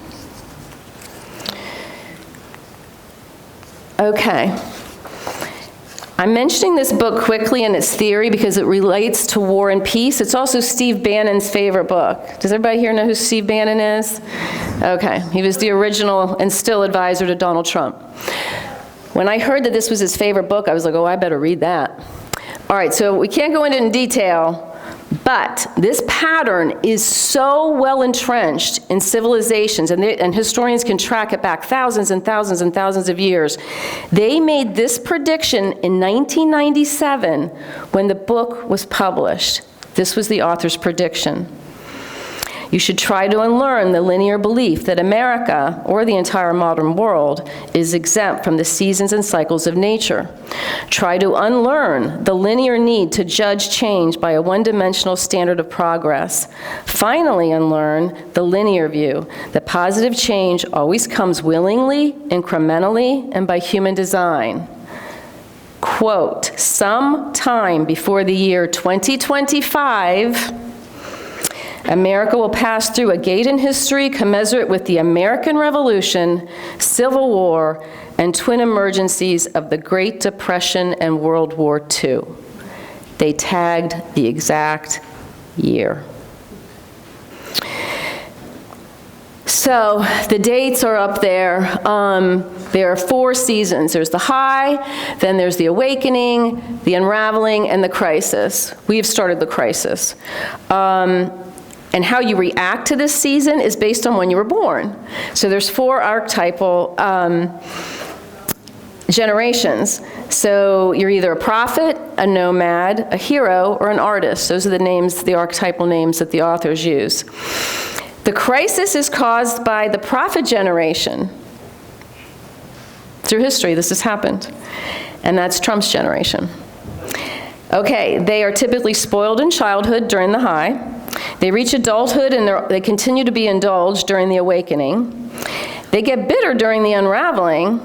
Okay. I'm mentioning this book quickly in its theory because it relates to War and Peace. It's also Steve Bannon's favorite book. Does everybody here know who Steve Bannon is? Okay, he was the original and still advisor to Donald Trump. When I heard that this was his favorite book, I was like, oh, I better read that. All right, so we can't go into it in detail, but this pattern is so well entrenched in civilizations, and historians can track it back thousands and thousands and thousands of years. They made this prediction in 1997 when the book was published. This was the author's prediction. You should try to unlearn the linear belief that America, or the entire modern world, is exempt from the seasons and cycles of nature. Try to unlearn the linear need to judge change by a one-dimensional standard of progress. Finally, unlearn the linear view that positive change always comes willingly, incrementally, and by human design. Quote, sometime before the year 2025, America will pass through a gate in history commensurate with the American Revolution, Civil War, and twin emergencies of the Great Depression and World War II. They tagged the exact year. So the dates are up there. There are 4 seasons. There's the high, then there's the awakening, the unraveling, and the crisis. We've started the crisis. And how you react to this season is based on when you were born. So there's 4 archetypal generations. So you're either a prophet, a nomad, a hero, or an artist. Those are the names, the archetypal names that the authors use. The crisis is caused by the prophet generation. Through history, this has happened. And that's Trump's generation. Okay, they are typically spoiled in childhood during the high. They reach adulthood and they continue to be indulged during the awakening. They get bitter during the unraveling,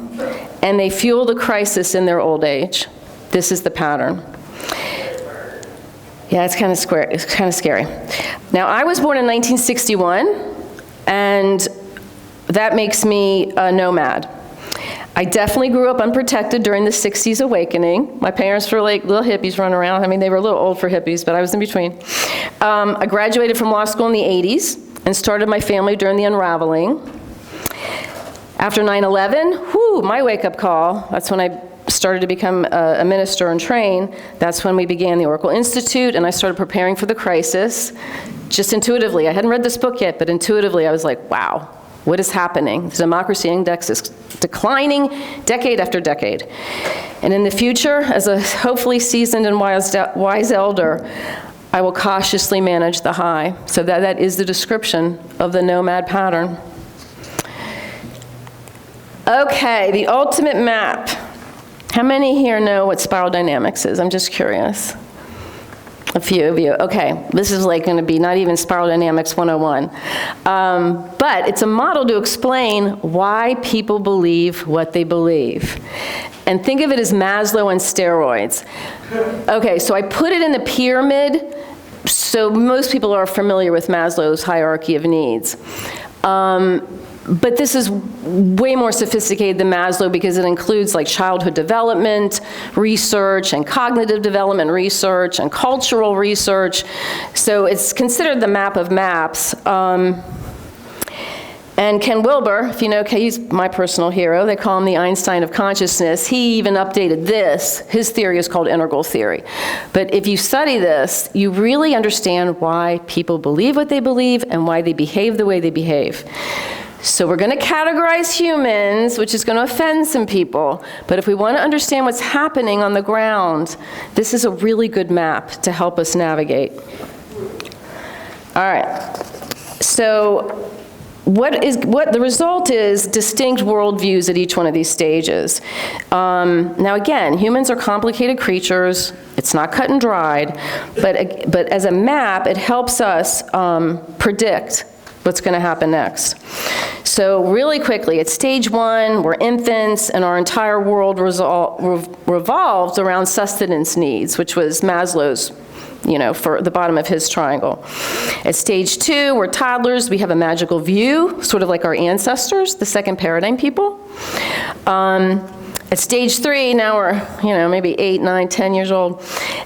and they fuel the crisis in their old age. This is the pattern. Yeah, it's kind of scary. Now, I was born in 1961, and that makes me a nomad. I definitely grew up unprotected during the 60s awakening. My parents were like little hippies running around. I mean, they were a little old for hippies, but I was in between. I graduated from law school in the 80s and started my family during the unraveling. After 9/11, my wake-up call, that's when I started to become a minister and train. That's when we began the Oracle Institute, and I started preparing for the crisis, just intuitively. I hadn't read this book yet, but intuitively I was like, wow. What is happening? The democracy index is declining decade after decade. And in the future, as a hopefully seasoned and wise elder, I will cautiously manage the high. So that is the description of the nomad pattern. Okay, the ultimate map. How many here know what spiral dynamics is? I'm just curious. A few of you. Okay, this is like going to be not even Spiral Dynamics 101. But it's a model to explain why people believe what they believe. And think of it as Maslow on steroids. Okay, so I put it in the pyramid, so most people are familiar with Maslow's hierarchy of needs. But this is way more sophisticated than Maslow because it includes like childhood development research and cognitive development research and cultural research. So it's considered the map of maps. And Ken Wilber, if you know, he's my personal hero. They call him the Einstein of consciousness. He even updated this. His theory is called integral theory. But if you study this, you really understand why people believe what they believe and why they behave the way they behave. So we're going to categorize humans, which is going to offend some people. But if we want to understand what's happening on the ground, this is a really good map to help us navigate. All right. So what the result is distinct worldviews at each one of these stages. Now again, humans are complicated creatures. It's not cut and dried, but as a map, it helps us predict what's going to happen next. So really quickly, at stage 1, we're infants, and our entire world revolves around sustenance needs, which was Maslow's, for the bottom of his triangle. At stage 2, we're toddlers. We have a magical view, sort of like our ancestors, the second paradigm people. At stage 3, now we're, maybe 8, 9, 10 years old,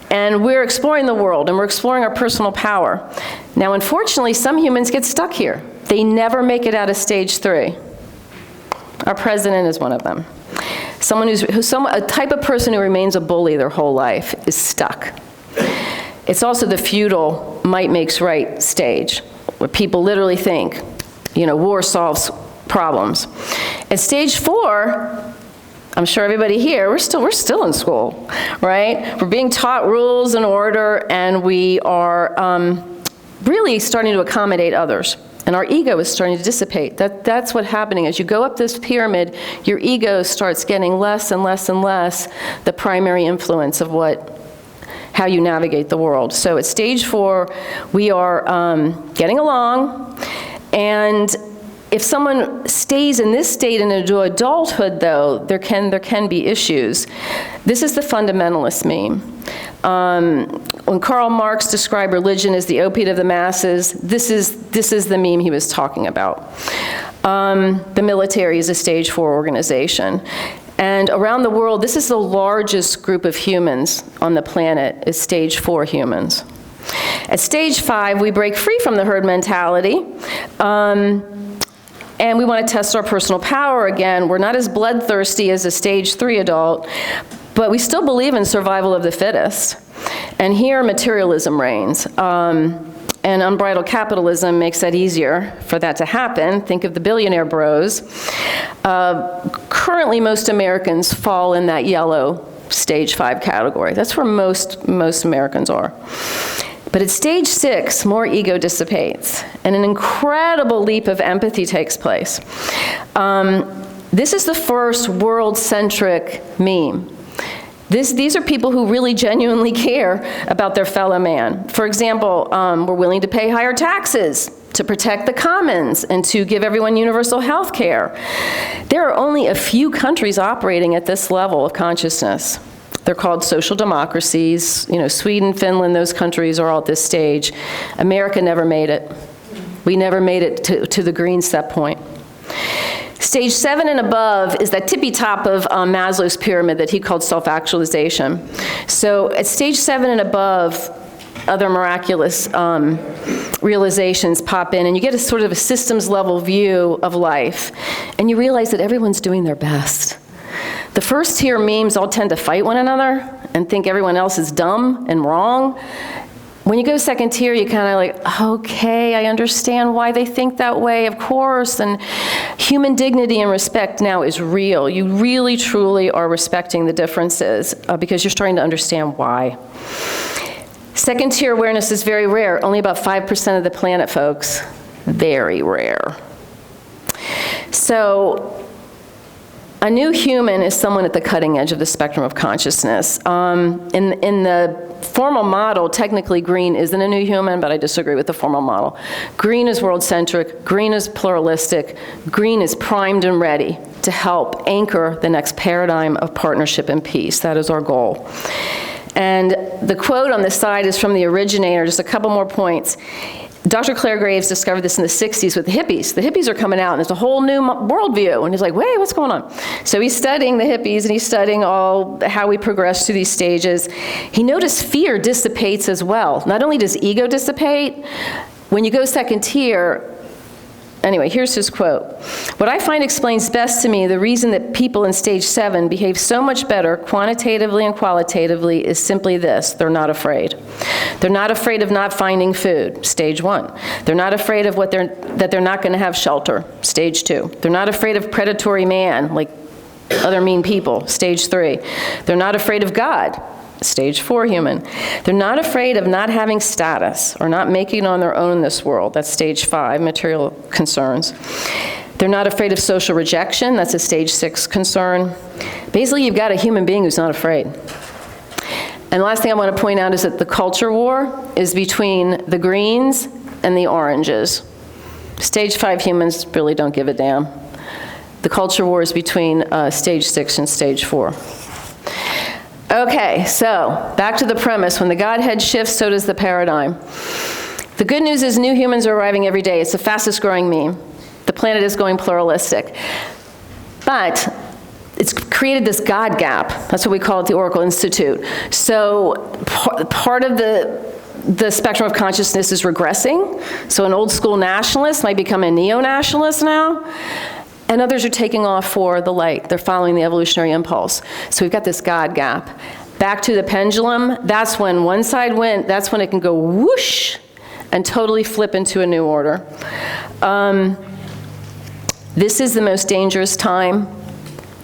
and we're exploring the world, and we're exploring our personal power. Now, unfortunately, some humans get stuck here. They never make it out of stage 3. Our president is one of them. A type of person who remains a bully their whole life is stuck. It's also the feudal might makes right stage, where people literally think, war solves problems. At stage 4, I'm sure everybody here, we're still in school, right? We're being taught rules and order, and we are really starting to accommodate others. And our ego is starting to dissipate. That's what's happening. As you go up this pyramid, your ego starts getting less and less and less the primary influence of how you navigate the world. So at stage 4, we are getting along, and if someone stays in this state into adulthood, though, there can be issues. This is the fundamentalist meme. When Karl Marx described religion as the opiate of the masses, this is the meme he was talking about. The military is a stage 4 organization. And around the world, this is the largest group of humans on the planet, is stage 4 humans. At stage 5, we break free from the herd mentality. And we want to test our personal power again. We're not as bloodthirsty as a stage 3 adult, but we still believe in survival of the fittest. And here, materialism reigns. And unbridled capitalism makes that easier for that to happen. Think of the billionaire bros. Currently, most Americans fall in that yellow stage 5 category. That's where most Americans are. But at stage 6, more ego dissipates, and an incredible leap of empathy takes place. This is the first world-centric meme. These are people who really genuinely care about their fellow man. For example, we're willing to pay higher taxes to protect the commons and to give everyone universal health care. There are only a few countries operating at this level of consciousness. They're called social democracies. Sweden, Finland, those countries are all at this stage. America never made it. We never made it to the green set point. Stage 7 and above is that tippy top of Maslow's pyramid that he called self-actualization. So at stage 7 and above, other miraculous realizations pop in, and you get a sort of a systems level view of life, and you realize that everyone's doing their best. The first tier memes all tend to fight one another and think everyone else is dumb and wrong. When you go second tier, you kind of like, okay, I understand why they think that way, of course, and human dignity and respect now is real. You really, truly are respecting the differences because you're starting to understand why. Second tier awareness is very rare, only about 5% of the planet, folks. Very rare. So, a new human is someone at the cutting edge of the spectrum of consciousness. In the formal model, technically green isn't a new human, but I disagree with the formal model. Green is world-centric, green is pluralistic, green is primed and ready to help anchor the next paradigm of partnership and peace. That is our goal. And the quote on the side is from the originator, just a couple more points. Dr. Clare Graves discovered this in the 60s with the hippies. The hippies are coming out, and there's a whole new worldview. And he's like, wait, what's going on? So he's studying the hippies, and he's studying how we progress through these stages. He noticed fear dissipates as well. Not only does ego dissipate, when you go second tier, Anyway, here's his quote. "What I find explains best to me the reason that people in stage 7 behave so much better quantitatively and qualitatively is simply this: they're not afraid. They're not afraid of not finding food, stage 1. They're not afraid of that they're not going to have shelter, stage 2. They're not afraid of predatory man, like other mean people, stage 3. They're not afraid of God, stage 4 human. They're not afraid of not having status or not making it on their own in this world. That's stage 5, material concerns. They're not afraid of social rejection. That's a stage 6 concern. Basically, you've got a human being who's not afraid. And the last thing I want to point out is that the culture war is between the greens and the oranges. Stage 5 humans really don't give a damn. The culture war is between stage 6 and stage 4. Okay, so back to the premise. When the Godhead shifts, so does the paradigm. The good news is new humans are arriving every day. It's the fastest growing meme. The planet is going pluralistic. But it's created this God gap. That's what we call it, the Oracle Institute. So part of the spectrum of consciousness is regressing. So an old school nationalist might become a neo-nationalist now. And others are taking off for the light. They're following the evolutionary impulse. So we've got this God gap. Back to the pendulum, that's when one side went, that's when it can go whoosh and totally flip into a new order. This is the most dangerous time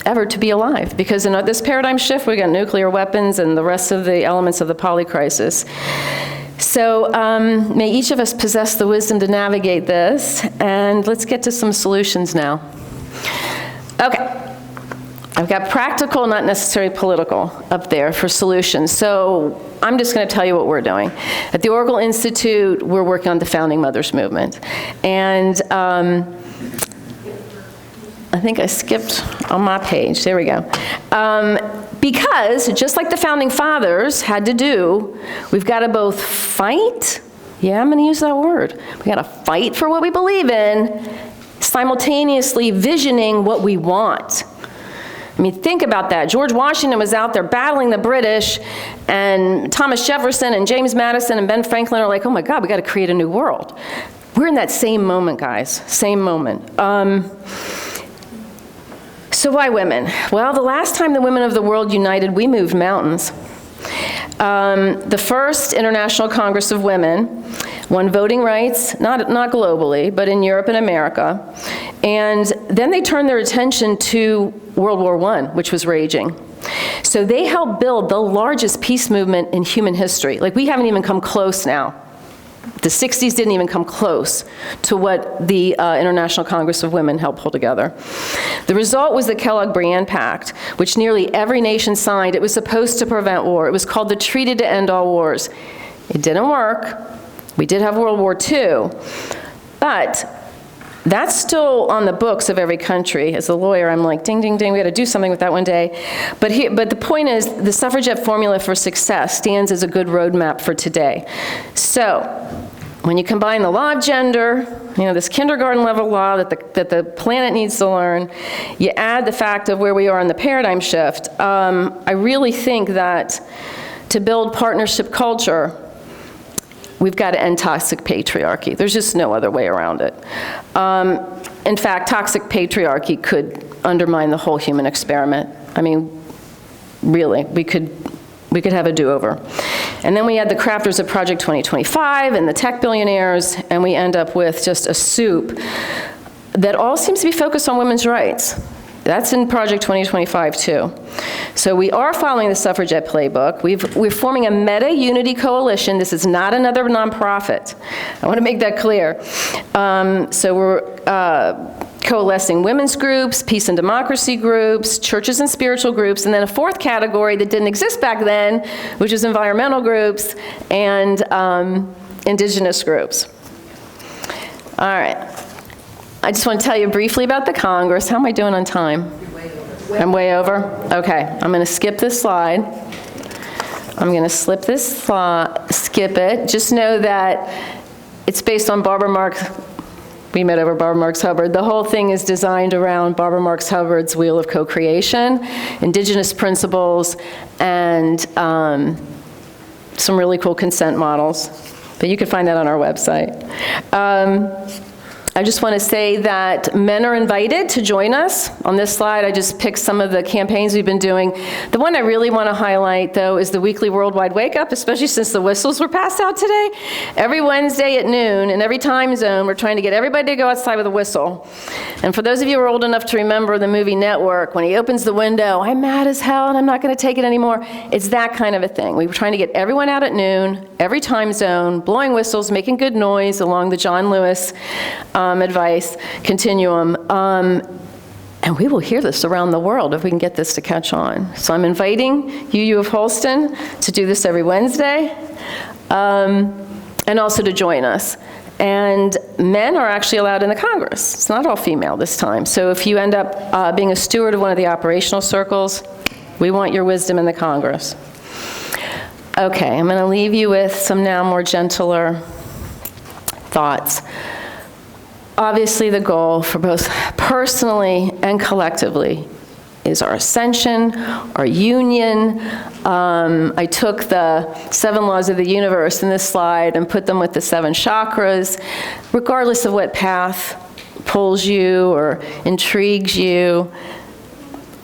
ever to be alive, because in this paradigm shift, we got nuclear weapons and the rest of the elements of the Polycrisis. So may each of us possess the wisdom to navigate this, and let's get to some solutions now. Okay, I've got practical, not necessarily political, up there for solutions. So I'm just going to tell you what we're doing. At the Oracle Institute, we're working on the Founding Mothers movement. And I think I skipped on my page. There we go. Because, just like the Founding Fathers had to do, we've got to both fight, yeah, I'm going to use that word. We've got to fight for what we believe in, simultaneously visioning what we want. I mean, think about that. George Washington was out there battling the British, and Thomas Jefferson and James Madison and Ben Franklin are like, oh my God, we got to create a new world. We're in that same moment, guys, same moment. So why women? Well, the last time the women of the world united, we moved mountains. The first International Congress of Women won voting rights, not globally, but in Europe and America. And then they turned their attention to World War I, which was raging. So they helped build the largest peace movement in human history. Like, we haven't even come close now. The 60s didn't even come close to what the International Congress of Women helped pull together. The result was the Kellogg-Briand Pact, which nearly every nation signed. It was supposed to prevent war. It was called the Treaty to End All Wars. It didn't work. We did have World War II, but that's still on the books of every country. As a lawyer, I'm like, ding, ding, ding, we got to do something with that one day. But the point is, the suffragette formula for success stands as a good roadmap for today. So, when you combine the law of gender, this kindergarten level law that the planet needs to learn, you add the fact of where we are in the paradigm shift, I really think that to build partnership culture, we've got to end toxic patriarchy. There's just no other way around it. In fact, toxic patriarchy could undermine the whole human experiment. I mean, really, we could have a do-over. And then we add the crafters of Project 2025 and the tech billionaires, and we end up with just a soup that all seems to be focused on women's rights. That's in Project 2025 too. So we are following the suffragette playbook. We're forming a meta-unity coalition. This is not another nonprofit. I want to make that clear. So we're coalescing women's groups, peace and democracy groups, churches and spiritual groups, and then a fourth category that didn't exist back then, which is environmental groups and indigenous groups. All right. I just want to tell you briefly about the Congress. How am I doing on time? You're way over. I'm way over? Okay. I'm going to skip this slide. I'm going to skip it. Just know that it's based on Barbara Marx. We met over Barbara Marx Hubbard. The whole thing is designed around Barbara Marx Hubbard's Wheel of Co-Creation, indigenous principles, and some really cool consent models. But you can find that on our website. I just want to say that men are invited to join us. On this slide, I just picked some of the campaigns we've been doing. The one I really want to highlight, though, is the weekly Worldwide Wake Up, especially since the whistles were passed out today. Every Wednesday at noon, in every time zone, we're trying to get everybody to go outside with a whistle. And for those of you who are old enough to remember the movie Network, when he opens the window, I'm mad as hell and I'm not going to take it anymore. It's that kind of a thing. We were trying to get everyone out at noon, every time zone, blowing whistles, making good noise along the John Lewis advice continuum. And we will hear this around the world if we can get this to catch on. So I'm inviting you of Holston to do this every Wednesday, and also to join us. And men are actually allowed in the Congress. It's not all female this time. So if you end up being a steward of one of the operational circles, we want your wisdom in the Congress. Okay, I'm going to leave you with some now more gentler thoughts. Obviously, the goal for both personally and collectively is our ascension, our union. I took the 7 laws of the universe in this slide and put them with the 7 chakras. Regardless of what path pulls you or intrigues you,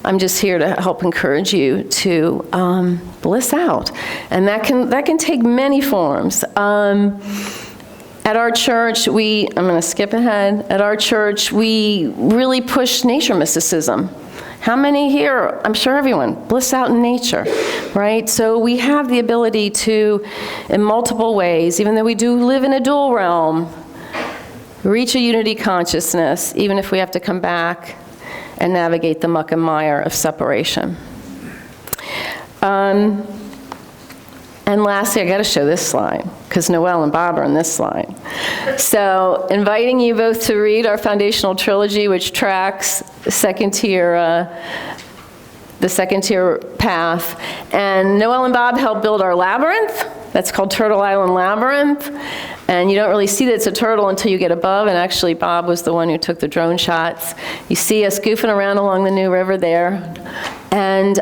I'm just here to help encourage you to bliss out. And that can take many forms. At our church, I'm going to skip ahead. At our church, we really push nature mysticism. How many here, I'm sure everyone, bliss out in nature, right? So we have the ability to, in multiple ways, even though we do live in a dual realm, reach a unity consciousness, even if we have to come back and navigate the muck and mire of separation. And lastly, I got to show this slide, because Noelle and Bob are in this slide. So inviting you both to read our foundational trilogy, which tracks the second tier path. And Noelle and Bob helped build our labyrinth. That's called Turtle Island Labyrinth. And you don't really see that it's a turtle until you get above, and actually Bob was the one who took the drone shots. You see us goofing around along the New River there. And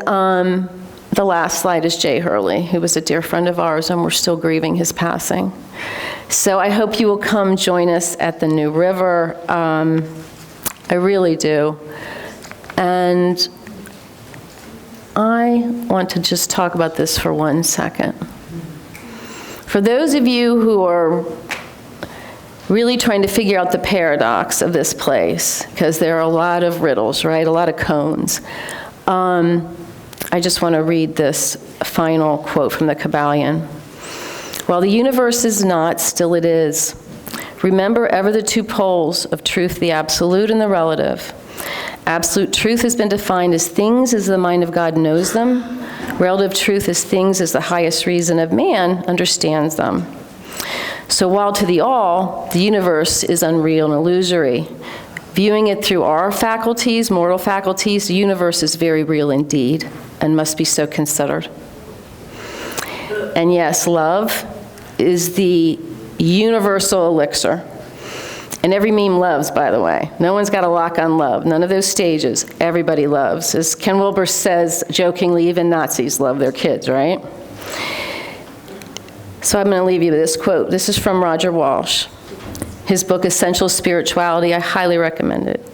the last slide is Jay Hurley, who was a dear friend of ours, and we're still grieving his passing. So I hope you will come join us at the New River. I really do. And I want to just talk about this for 1 second. For those of you who are really trying to figure out the paradox of this place, because there are a lot of riddles, right? A lot of cones. I just want to read this final quote from the Kabbalion. While the universe is not, still it is. Remember ever the 2 poles of truth, the absolute and the relative. Absolute truth has been defined as things as the mind of God knows them. Relative truth is things as the highest reason of man understands them. So while to the all, the universe is unreal and illusory, viewing it through our faculties, mortal faculties, the universe is very real indeed and must be so considered. And yes, love is the universal elixir. And every meme loves, by the way. No one's got a lock on love. None of those stages. Everybody loves. As Ken Wilber says jokingly, even Nazis love their kids, right? So I'm going to leave you with this quote. This is from Roger Walsh. His book, Essential Spirituality, I highly recommend it.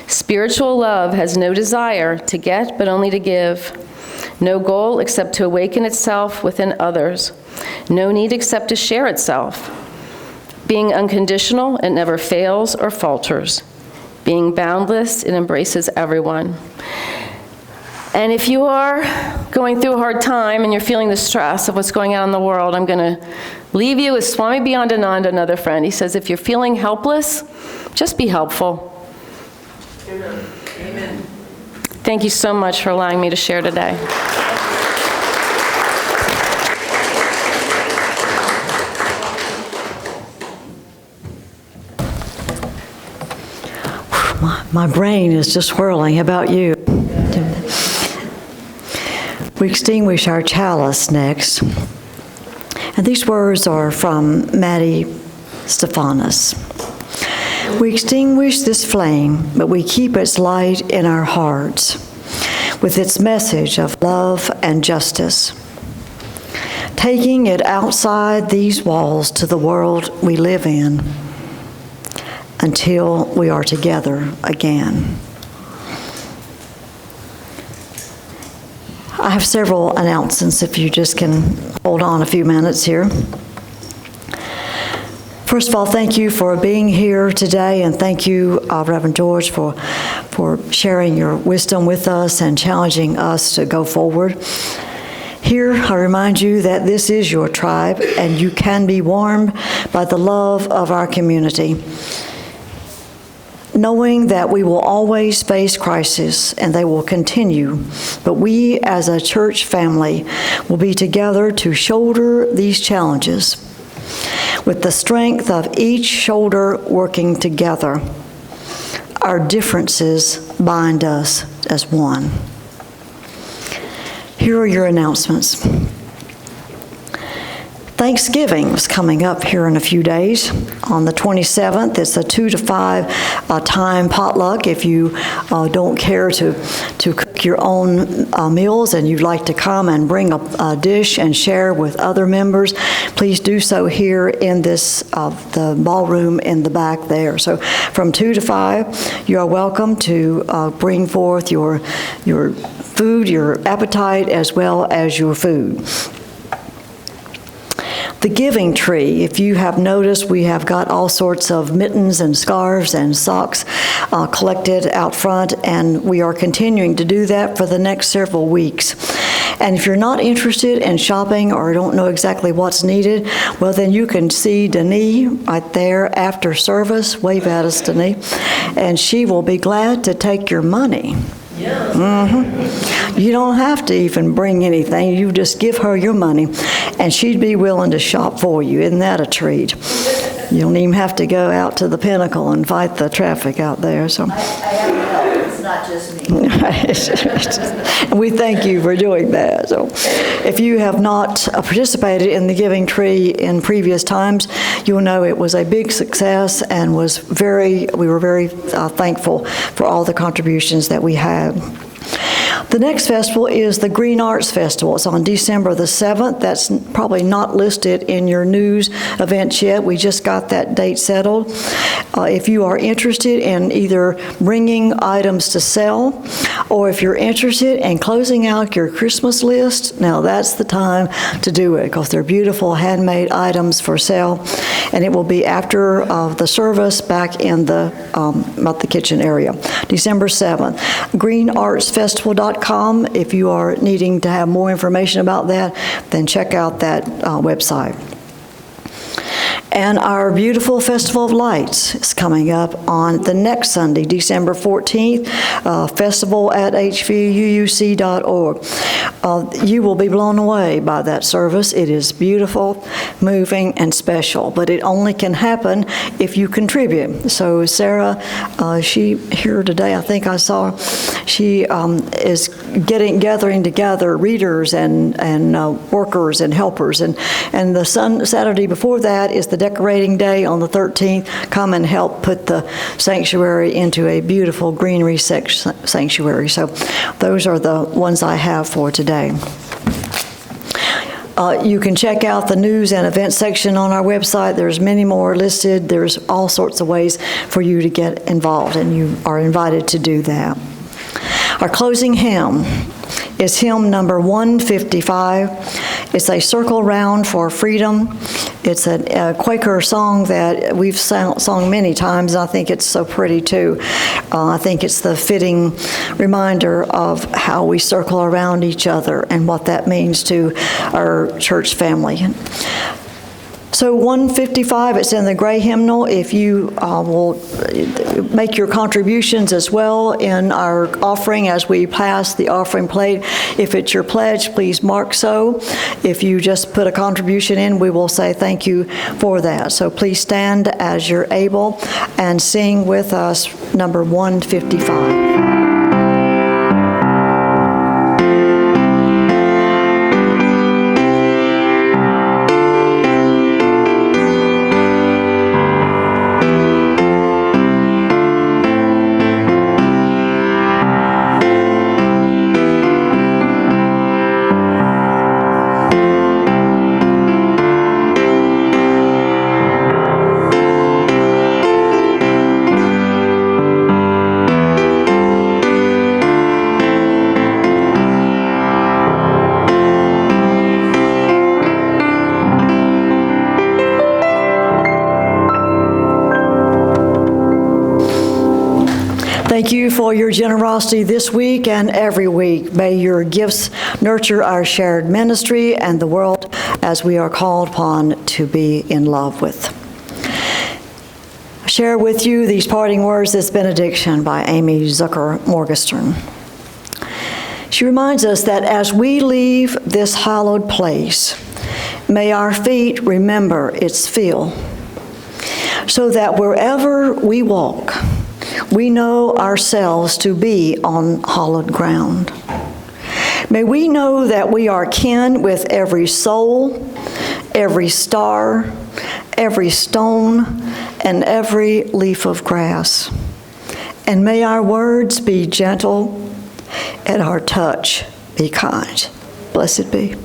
Spiritual love has no desire to get, but only to give. No goal except to awaken itself within others. No need except to share itself. Being unconditional, it never fails or falters. Being boundless, it embraces everyone. And if you are going through a hard time and you're feeling the stress of what's going on in the world, I'm going to leave you with Swami Beyondananda, another friend. He says, if you're feeling helpless, just be helpful. Amen. Thank you so much for allowing me to share today. My brain is just whirling. How about you? We extinguish our chalice next. And these words are from Maddie Stephanus. We extinguish this flame, but we keep its light in our hearts with its message of love and justice, taking it outside these walls to the world we live in. until we are together again. I have several announcements if you just can hold on a few minutes here. First of all, thank you for being here today, and thank you, Reverend George, for sharing your wisdom with us and challenging us to go forward. Here, I remind you that this is your tribe, and you can be warmed by the love of our community, knowing that we will always face crisis and they will continue, but we as a church family will be together to shoulder these challenges with the strength of each shoulder working together. Our differences bind us as one. Here are your announcements. Thanksgiving is coming up here in a few days. On the 27th, it's a 2 to 5 time potluck. If you don't care to cook your own meals and you'd like to come and bring a dish and share with other members, please do so here in this the ballroom in the back there. So from 2 to 5, you are welcome to bring forth your food, your appetite, as well as your food. The giving tree, if you have noticed, we have got all sorts of mittens and scarves and socks collected out front, and we are continuing to do that for the next several weeks. And if you're not interested in shopping or don't know exactly what's needed, well, then you can see Denise right there after service. Wave at us, Denise. And she will be glad to take your money. You don't have to even bring anything. You just give her your money, and she'd be willing to shop for you. Isn't that a treat? You don't even have to go out to the Pinnacle and fight the traffic out there. So I have help. It's not just me. and we thank you for doing that. So if you have not participated in the Giving Tree in previous times, you'll know it was a big success and we were very thankful for all the contributions that we had. The next festival is the Green Arts Festival. It's on December the 7th. That's probably not listed in your news events yet. We just got that date settled. If you are interested in either bringing items to sell, or if you're interested in closing out your Christmas list, now that's the time to do it, because they're beautiful handmade items for sale, and it will be after the service back in the kitchen area. December 7th. GreenArtsFestival.com. If you are needing to have more information about that, then check out that website. And our beautiful Festival of Lights is coming up on the next Sunday, December 14th, festival at hvuuc.org. You will be blown away by that service. It is beautiful, moving, and special, but it only can happen if you contribute. So Sarah, she here today, I think I saw, she is gathering together readers and workers and helpers. And the Saturday before that is the decorating day on the 13th. Come and help put the sanctuary into a beautiful greenery sanctuary. So those are the ones I have for today. You can check out the news and events section on our website. There's many more listed. There's all sorts of ways for you to get involved, and you are invited to do that. Our closing hymn is hymn number 155. It's a circle round for freedom. It's a Quaker song that we've sung many times, and I think it's so pretty too. I think it's the fitting reminder of how we circle around each other and what that means to our church family. So 155, it's in the gray hymnal. If you will make your contributions as well in our offering as we pass the offering plate. If it's your pledge, please mark so. If you just put a contribution in, we will say thank you for that. So please stand as you're able and sing with us number 155. Thank you for your generosity this week and every week. May your gifts nurture our shared ministry and the world as we are called upon to be in love with. I share with you these parting words, this benediction by Amy Zucker Morgenstern. She reminds us that as we leave this hallowed place, may our feet remember its feel, so that wherever we walk, we know ourselves to be on hallowed ground. May we know that we are kin with every soul, every star, every stone, and every leaf of grass. And may our words be gentle and our touch be kind. Blessed be.